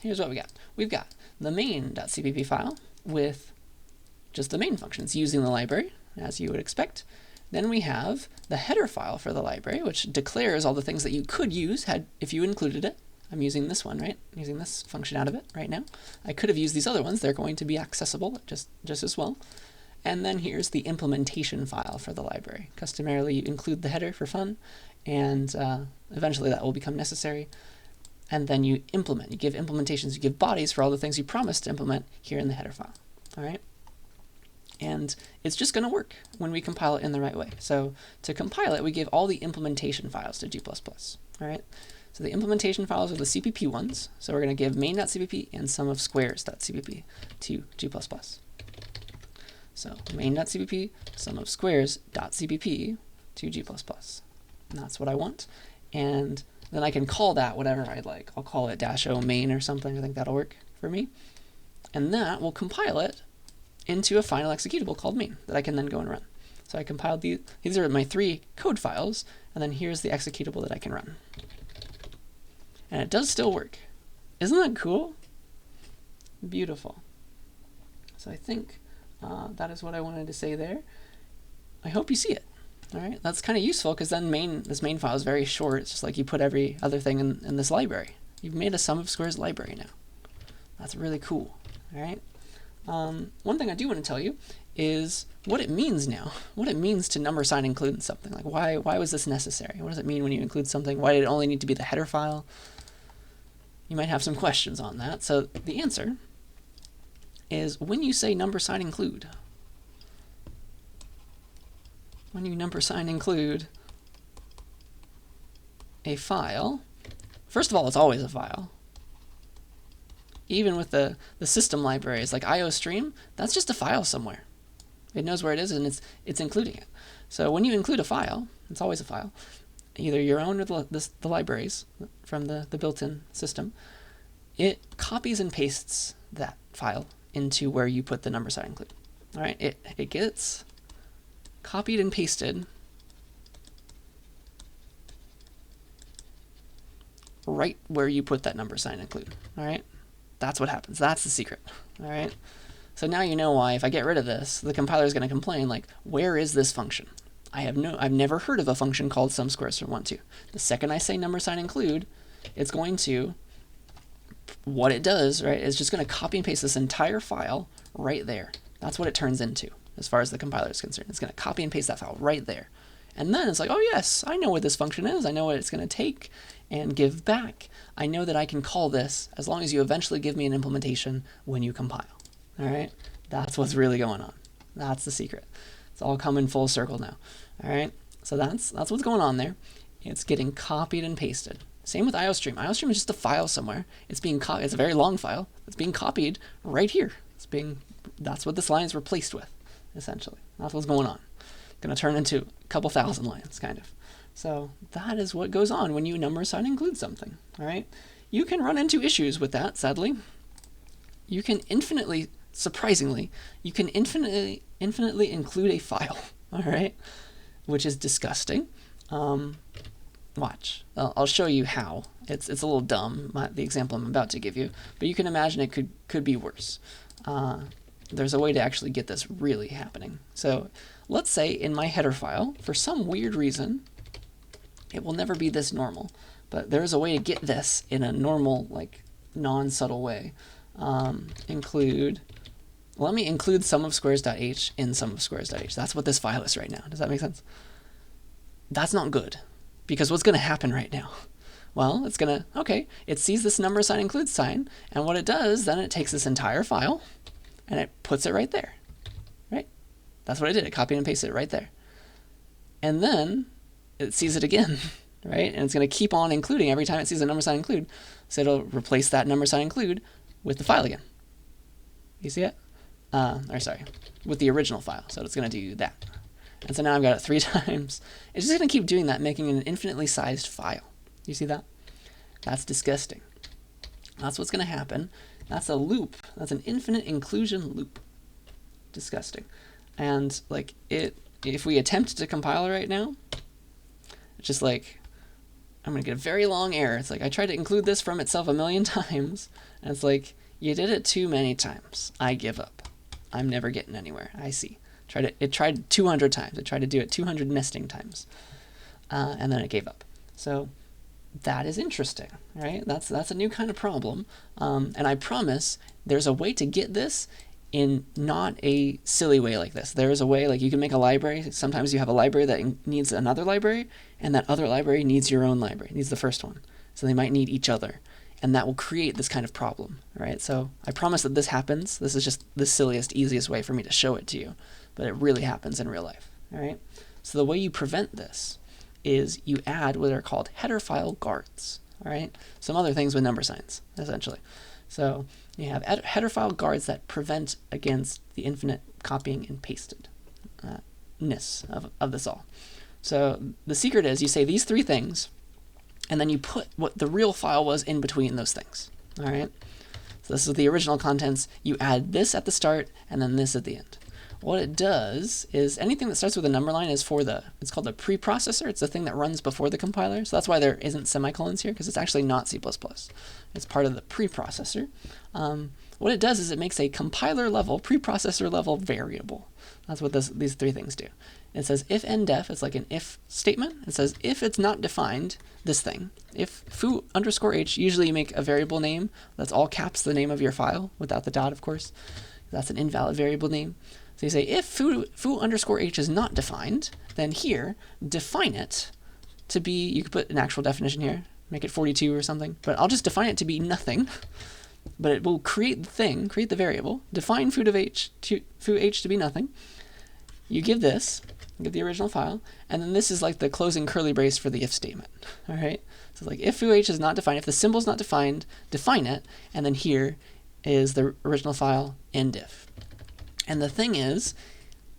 [SPEAKER 1] Here's what we got. We've got the main.cpp file with just the main functions using the library, as you would expect. Then we have the header file for the library, which declares all the things that you could use if you included it. I'm using this one, right? I'm using this function out of it right now. I could have used these other ones. They're going to be accessible just as well. And then here's the implementation file for the library. Customarily, you include the header for fun, and eventually that will become necessary. And then you implement. You give implementations. You give bodies for all the things you promised to implement here in the header file. All right? And it's just going to work when we compile it in the right way. So to compile it, we give all the implementation files to G++. All right? So the implementation files are the CPP ones. So we're going to give main.cpp and sum of squares.cpp to G++. So main.cpp, sum of squares.cpp to G++. And that's what I want. And then I can call that whatever I'd like. I'll call it -o main or something. I think that'll work for me. And that will compile it into a final executable called main that I can then go and run. So I compiled these are my three code files, and then here's the executable that I can run. And it does still work. Isn't that cool? Beautiful. So I think that is what I wanted to say there. I hope you see it. All right, that's kind of useful because then this main file is very short. It's just like you put every other thing in this library. You've made a sum of squares library now. That's really cool. All right. One thing I do want to tell you is what it means now. What it means to number sign include in something. Like why was this necessary? What does it mean when you include something? Why did it only need to be the header file? You might have some questions on that. So the answer is when you say number sign include. When you number sign include a file, first of all, it's always a file. Even with the system libraries like IOStream, that's just a file somewhere. It knows where it is and it's including it. So when you include a file, it's always a file, either your own or the libraries from the built-in system. It copies and pastes that file into where you put the number sign include. All right, it gets copied and pasted right where you put that number sign include. All right, that's what happens. That's the secret. All right, So now you know why if I get rid of this, the compiler is going to complain like, where is this function? I've never heard of a function called sum squares from 1, 2. The second I say number sign include, it's going to, what it does, right, is just going to copy and paste this entire file right there. That's what it turns into as far as the compiler is concerned. It's going to copy and paste that file right there. And then it's like, oh yes, I know what this function is. I know what it's going to take and give back. I know that I can call this as long as you eventually give me an implementation when you compile. All right, that's what's really going on. That's the secret. It's all coming full circle now. All right, so that's what's going on there. It's getting copied and pasted. Same with IOStream. IOStream is just a file somewhere. It's being it's a very long file. It's being copied right here. That's what this line is replaced with, essentially. That's what's going on. It's going to turn into a couple thousand lines, kind of. So that is what goes on when you number assign include something. All right, you can run into issues with that. Sadly, you can surprisingly, you can infinitely include a file. All right, which is disgusting. Watch. I'll show you how. It's a little dumb, the example I'm about to give you, but you can imagine it could be worse. There's a way to actually get this really happening. So let's say in my header file, for some weird reason, it will never be this normal, but there is a way to get this in a normal, like, non-subtle way. Let me include sumofsquares.h in sumofsquares.h. That's what this file is right now. Does that make sense? That's not good, because what's going to happen right now? Well, it's going to, okay, it sees this number sign include sign, and what it does, then it takes this entire file, and it puts it right there, right? That's what it did. It copied and pasted it right there. And then it sees it again, right? And it's going to keep on including every time it sees a number sign include, so it'll replace that number sign include with the file again. You see it? With the original file. So it's going to do that. And so now I've got it 3 times. It's just going to keep doing that, making an infinitely sized file. You see that? That's disgusting. That's what's going to happen. That's a loop. That's an infinite inclusion loop. Disgusting. And like if we attempt to compile right now, it's just like, I'm going to get a very long error. It's like, I tried to include this from itself a million times, and it's like, you did it too many times. I give up. I'm never getting anywhere. I see. It tried 200 times. It tried to do it 200 nesting times, and then it gave up. So that is interesting, right? That's a new kind of problem, and I promise there's a way to get this in not a silly way like this. There is a way, like you can make a library. Sometimes you have a library that needs another library, and that other library needs your own library, needs the first one. So they might need each other, and that will create this kind of problem, right? So I promise that this happens. This is just the silliest, easiest way for me to show it to you, but it really happens in real life, all right? So the way you prevent this is you add what are called header file guards, all right? Some other things with number signs, essentially. So you have header file guards that prevent against the infinite copying and pasted-ness of this all. So the secret is you say these 3 things, and then you put what the real file was in between those things, all right? So this is the original contents. You add this at the start, and then this at the end. What it does is anything that starts with a number line is it's called the preprocessor. It's the thing that runs before the compiler. So that's why there isn't semicolons here, because it's actually not C++. It's part of the preprocessor. What it does is it makes a compiler level, preprocessor level variable. That's what these 3 things do. It says if ndef, it's like an if statement. It says if it's not defined, this thing. If foo underscore h, usually you make a variable name. That's all caps the name of your file, without the dot, of course. That's an invalid variable name. So you say if foo underscore h is not defined, then here, define it to be, you could put an actual definition here, make it 42 or something, but I'll just define it to be nothing. But it will create the variable, define foo h to be nothing. You give this, get the original file, and then this is like the closing curly brace for the if statement, all right? So like if foo h is not defined, if the symbol is not defined, define it, and then here is the original file, ndif. And the thing is,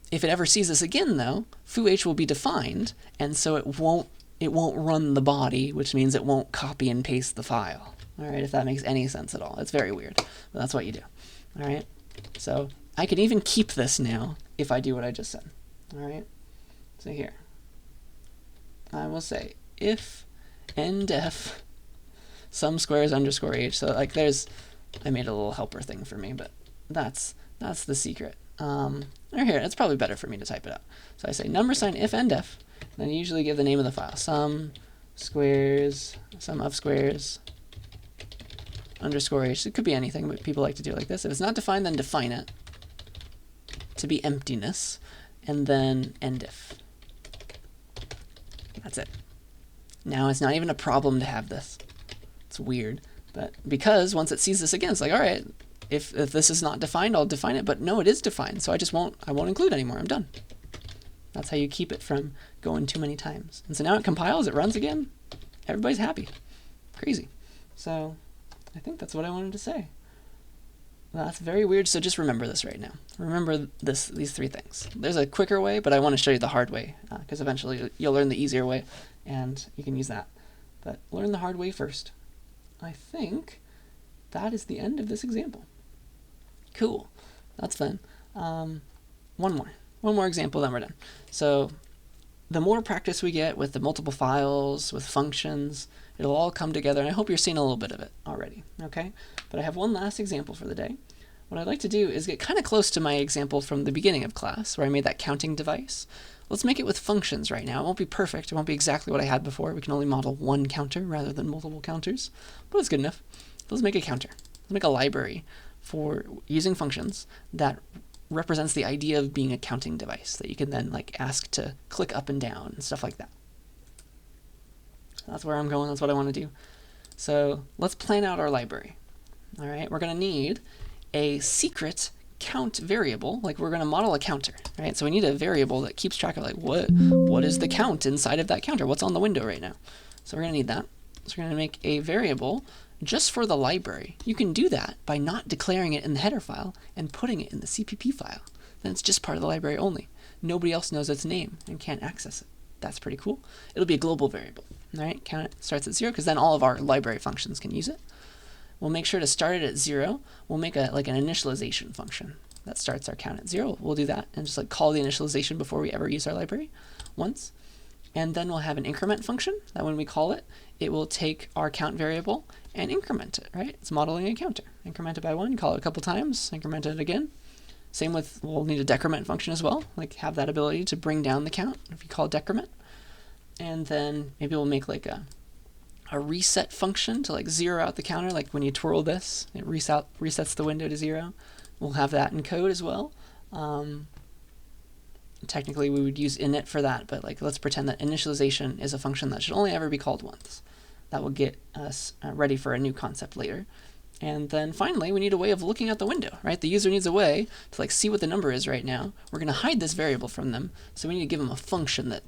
[SPEAKER 1] if it ever sees this again though, foo h will be defined, and so it won't run the body, which means it won't copy and paste the file. All right, if that makes any sense at all. It's very weird, but that's what you do. All right, so I can even keep this now if I do what I just said. All right, so here, I will say if ndef sum squares underscore h. So like I made a little helper thing for me, but that's That's the secret. Or here, it's probably better for me to type it out. So I say number sign if and def, then you usually give the name of the file. Sum of squares underscore h. It could be anything, but people like to do it like this. If it's not defined, then define it to be emptiness, and then end if. That's it. Now it's not even a problem to have this. It's weird, but because once it sees this again, it's like, all right, if this is not defined, I'll define it, but no, it is defined, so I won't include anymore. I'm done. That's how you keep it from going too many times. And so now it compiles, it runs again, everybody's happy. Crazy. So I think that's what I wanted to say. That's very weird, so just remember this right now. Remember these three things. There's a quicker way, but I want to show you the hard way, because eventually you'll learn the easier way, and you can use that. But learn the hard way first. I think that is the end of this example. Cool. That's fun. One more example, then we're done. So the more practice we get with the multiple files, with functions, it'll all come together, and I hope you're seeing a little bit of it already, okay? But I have one last example for the day. What I'd like to do is get kind of close to my example from the beginning of class, where I made that counting device. Let's make it with functions right now. It won't be perfect. It won't be exactly what I had before. We can only model one counter rather than multiple counters, but it's good enough. Let's make a counter. Let's make a library for using functions that represents the idea of being a counting device that you can then like ask to click up and down and stuff like that. That's where I'm going. That's what I want to do. So let's plan out our library. All right, we're going to need a secret count variable. Like we're going to model a counter, right? So we need a variable that keeps track of like what is the count inside of that counter? What's on the window right now? So we're going to need that. So we're going to make a variable just for the library. You can do that by not declaring it in the header file and putting it in the CPP file. Then it's just part of the library only. Nobody else knows its name and can't access it. That's pretty cool. It'll be a global variable. All right, count starts at 0 because then all of our library functions can use it. We'll make sure to start it at 0. We'll make an initialization function that starts our count at 0. We'll do that and just like call the initialization before we ever use our library once. And then we'll have an increment function that when we call it, it will take our count variable and increment it, right? It's modeling a counter. Increment it by 1, call it a couple times, increment it again. Same with, we'll need a decrement function as well, like have that ability to bring down the count if you call decrement. And then maybe we'll make like a reset function to like zero out the counter, like when you twirl this, it resets the window to 0. We'll have that in code as well. Technically we would use init for that, but like let's pretend that initialization is a function that should only ever be called once. That will get us ready for a new concept later. And then finally, we need a way of looking out the window, right? The user needs a way to like see what the number is right now. We're going to hide this variable from them, so we need to give them a function that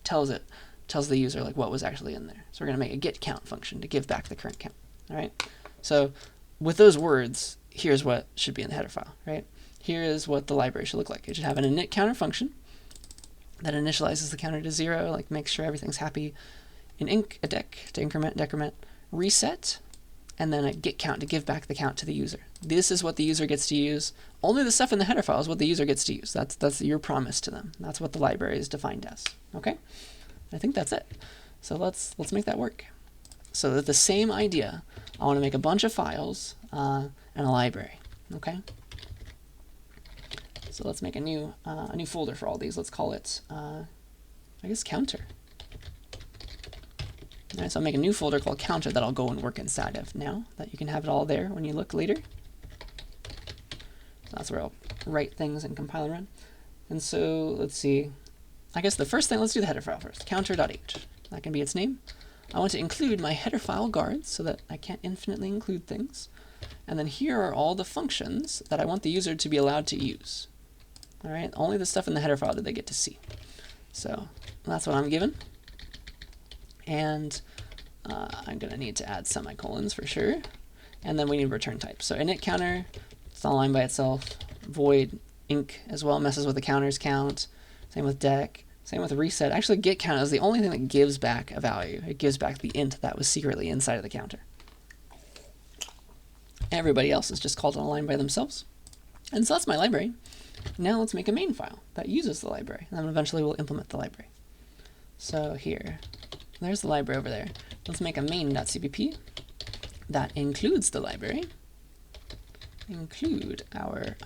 [SPEAKER 1] tells the user like what was actually in there. So we're going to make a get count function to give back the current count. All right. So with those words, here's what should be in the header file, right? Here is what the library should look like. It should have an init counter function that initializes the counter to 0, like makes sure everything's happy. An inc, a dec to increment, decrement, reset, and then a get count to give back the count to the user. This is what the user gets to use. Only the stuff in the header file is what the user gets to use. That's your promise to them. That's what the library is defined as. Okay? I think that's it. So let's make that work. So that the same idea, I want to make a bunch of files and a library. Okay? So let's make a new folder for all these. Let's call it, I guess, counter. All right, so I'll make a new folder called counter that I'll go and work inside of now, that you can have it all there when you look later. So that's where I'll write things and compile and run. And so let's see. I guess the first thing, let's do the header file first. Counter.h. That can be its name. I want to include my header file guards so that I can't infinitely include things. And then here are all the functions that I want the user to be allowed to use. All right, only the stuff in the header file do they get to see. So that's what I'm given. And I'm going to need to add semicolons for sure. And then we need return type. So init counter, it's not a line by itself. Void inc as well, messes with the counters count. Same with dec. Same with reset. Actually, get count is the only thing that gives back a value. It gives back the int that was secretly inside of the counter. Everybody else is just called on a line by themselves. And so that's my library. Now let's make a main file that uses the library. And then eventually we'll implement the library. So here, there's the library over there. Let's make a main.cpp that includes the library. include our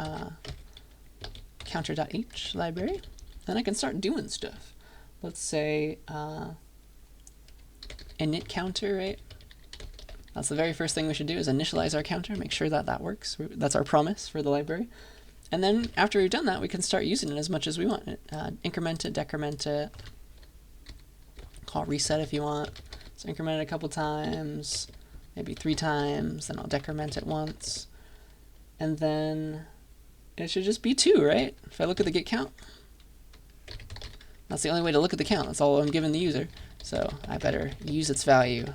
[SPEAKER 1] counter.h library, and I can start doing stuff. Let's say init counter, right? That's the very first thing we should do, is initialize our counter, make sure that that works. That's our promise for the library. And then after we've done that, we can start using it as much as we want. Increment it, decrement it, call reset if you want. So increment it a couple times, maybe 3 times, then I'll decrement it once. And then it should just be 2, right? If I look at the get count, that's the only way to look at the count. That's all I'm giving the user. So I better use its value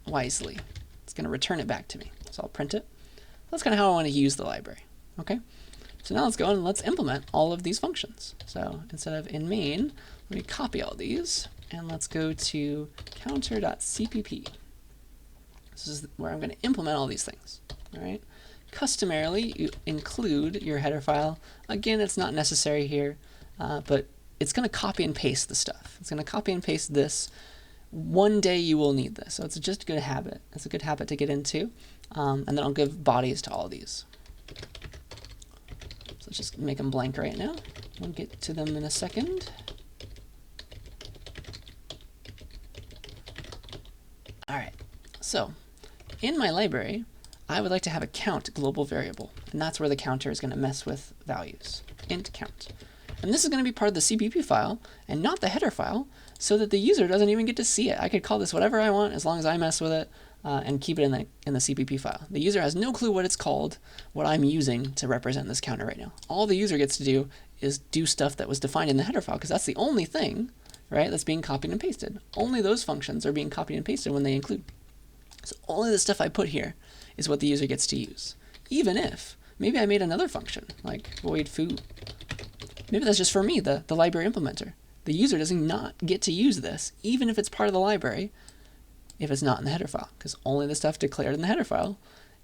[SPEAKER 1] wisely. It's going to return it back to me. So I'll print it. That's kind of how I want to use the library. Okay. So now let's go and let's implement all of these functions. So instead of in main, let me copy all these and let's go to counter.cpp. This is where I'm going to implement all these things. All right. Customarily, you include your header file. Again, it's not necessary here, but it's going to copy and paste the stuff. It's going to copy and paste this. One day you will need this, so it's just a good habit. It's a good habit to get into, and then I'll give bodies to all of these. So let's just make them blank right now. We'll get to them in a second. All right, so in my library, I would like to have a count global variable, and that's where the counter is going to mess with values, int count. And this is going to be part of the CPP file and not the header file, so that the user doesn't even get to see it. I could call this whatever I want as long as I mess with it and keep it in the CPP file. The user has no clue what it's called, what I'm using to represent this counter right now. All the user gets to do is do stuff that was defined in the header file, because that's the only thing, right, that's being copied and pasted. Only those functions are being copied and pasted when they include. So only the stuff I put here is what the user gets to use. Even if maybe I made another function like void foo. Maybe that's just for me, the library implementer. The user does not get to use this, even if it's part of the library, if it's not in the header file, because only the stuff declared in the header file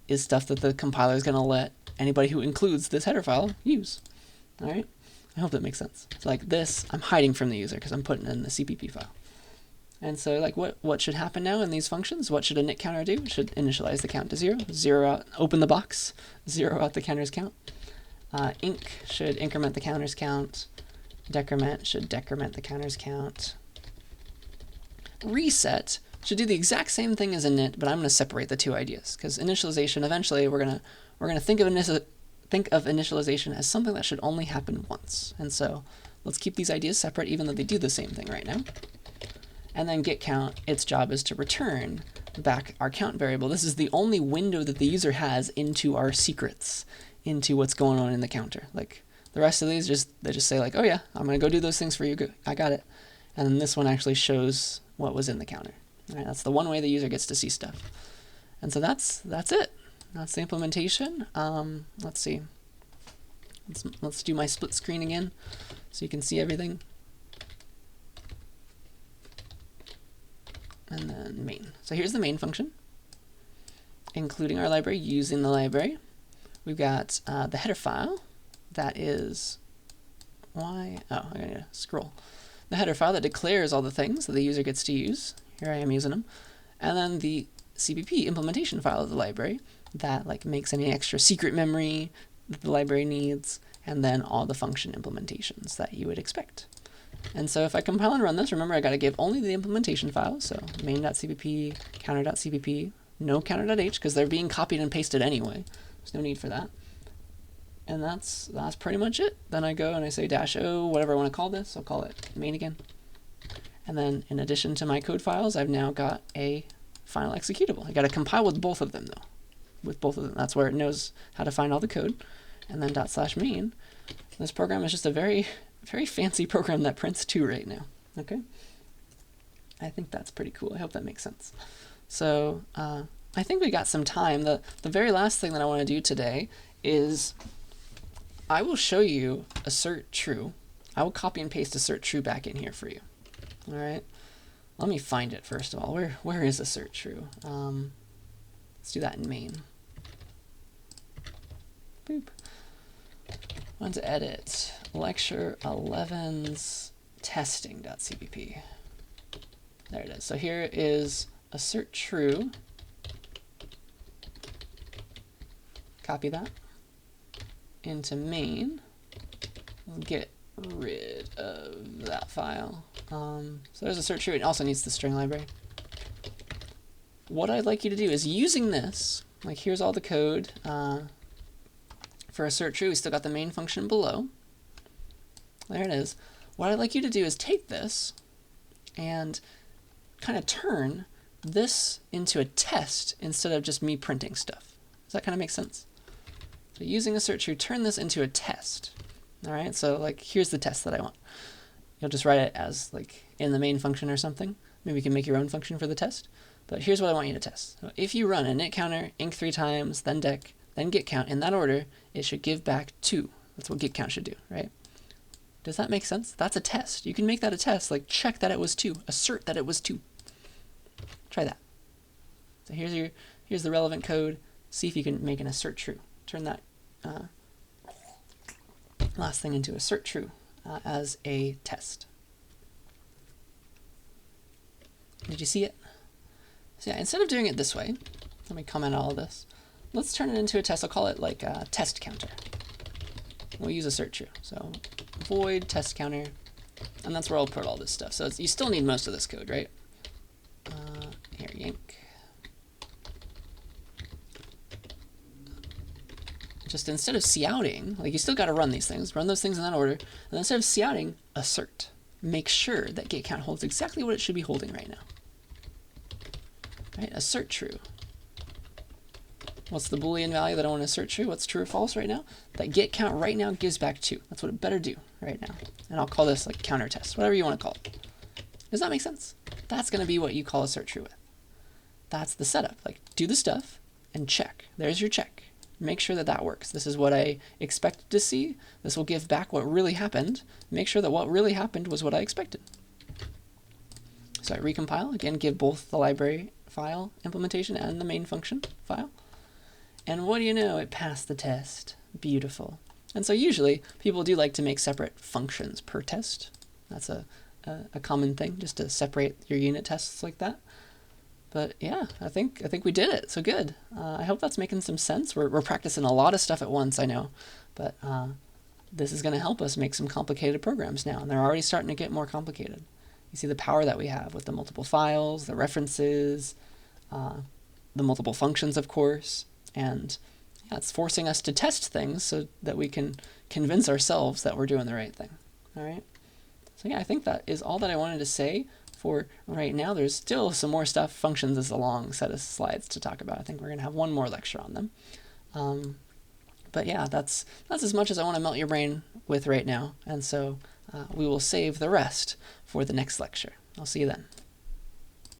[SPEAKER 1] is stuff that the compiler is going to let anybody who includes this header file use. All right? I hope that makes sense. So like this, I'm hiding from the user because I'm putting it in the CPP file. And so like what should happen now in these functions? What should init counter do? It should initialize the count to 0, 0 out, open the box, 0 out the counter's count. Inc should increment the counter's count. Decrement should decrement the counter's count. Reset should do the exact same thing as init, but I'm going to separate the two ideas, because initialization, eventually we're gonna think of initialization as something that should only happen once. And so let's keep these ideas separate, even though they do the same thing right now. And then get count, its job is to return back our count variable. This is the only window that the user has into our secrets, into what's going on in the counter. Like the rest of these, they just say like, oh yeah, I'm gonna go do those things for you. I got it. And then this one actually shows what was in the counter. All right, that's the one way the user gets to see stuff. And so that's it. That's the implementation. Let's see. Let's do my split screen again, so you can see everything. And then main. So here's the main function, including our library, using the library. We've got the header file. That is I gotta scroll. The header file that declares all the things that the user gets to use. Here I am using them. And then the CPP implementation file of the library that like makes any extra secret memory that the library needs, and then all the function implementations that you would expect. And so if I compile and run this, remember I got to give only the implementation file, so main.cpp, counter.cpp, no counter.h, because they're being copied and pasted anyway. There's no need for that. And that's pretty much it. Then I go and I say -o, whatever I want to call this. I'll call it main again. And then in addition to my code files, I've now got a final executable. I got to compile with both of them though. With both of them, that's where it knows how to find all the code. And then /main. This program is just a very, very fancy program that prints 2 right now. Okay. I think that's pretty cool. I hope that makes sense. So I think we got some time. The very last thing that I want to do today is I will show you assert true. I will copy and paste assert true back in here for you. All right. Let me find it first of all. Where is assert true? Let's do that in main. Boop. I want to edit lecture 11's testing.cpp. There it is. So here is assert true. Copy that. into main. We'll get rid of that file. So there's a search true. It also needs the string library. What I'd like you to do is using this, like here's all the code for assert true. We still got the main function below. There it is. What I'd like you to do is take this and kind of turn this into a test instead of just me printing stuff. Does that kind of make sense? So using assert true, turn this into a test. All right, so like here's the test that I want. You'll just write it as like in the main function or something. Maybe you can make your own function for the test. But here's what I want you to test. So if you run init counter, inc 3 times, then dec, then get count, in that order, it should give back 2. That's what get count should do, right? Does that make sense? That's a test. You can make that a test, like check that it was 2, assert that it was 2. Try that. So here's the relevant code. See if you can make an assert true. Turn that last thing into assert true as a test. Did you see it? So yeah, instead of doing it this way, let me comment all of this. Let's turn it into a test. I'll call it like a test counter. We'll use assert true. So void test counter, and that's where I'll put all this stuff. So you still need most of this code, right? Here, yank. Just instead of counting, like you still got to run these things, run those things in that order, and instead of counting, assert. Make sure that get count holds exactly what it should be holding right now. Right, assert true. What's the Boolean value that I want to assert true? What's true or false right now? That get count right now gives back 2. That's what it better do right now. And I'll call this like counter test, whatever you want to call it. Does that make sense? That's going to be what you call assert true with. That's the setup. Like do the stuff and check. There's your check. Make sure that that works. This is what I expected to see. This will give back what really happened. Make sure that what really happened was what I expected. So I recompile. Again, give both the library file implementation and the main function file. And what do you know? It passed the test. Beautiful. And so usually people do like to make separate functions per test. That's a common thing, just to separate your unit tests like that. But yeah, I think we did it. So good. I hope that's making some sense. We're practicing a lot of stuff at once, I know, but this is going to help us make some complicated programs now, and they're already starting to get more complicated. You see the power that we have with the multiple files, the references, the multiple functions, of course, and yeah, it's forcing us to test things so that we can convince ourselves that we're doing the right thing. All right. So yeah, I think that is all that I wanted to say for right now. There's still some more stuff. Functions is a long set of slides to talk about. I think we're going to have one more lecture on them. But yeah, that's as much as I want to melt your brain with right now. And so we will save the rest for the next lecture. I'll see you then.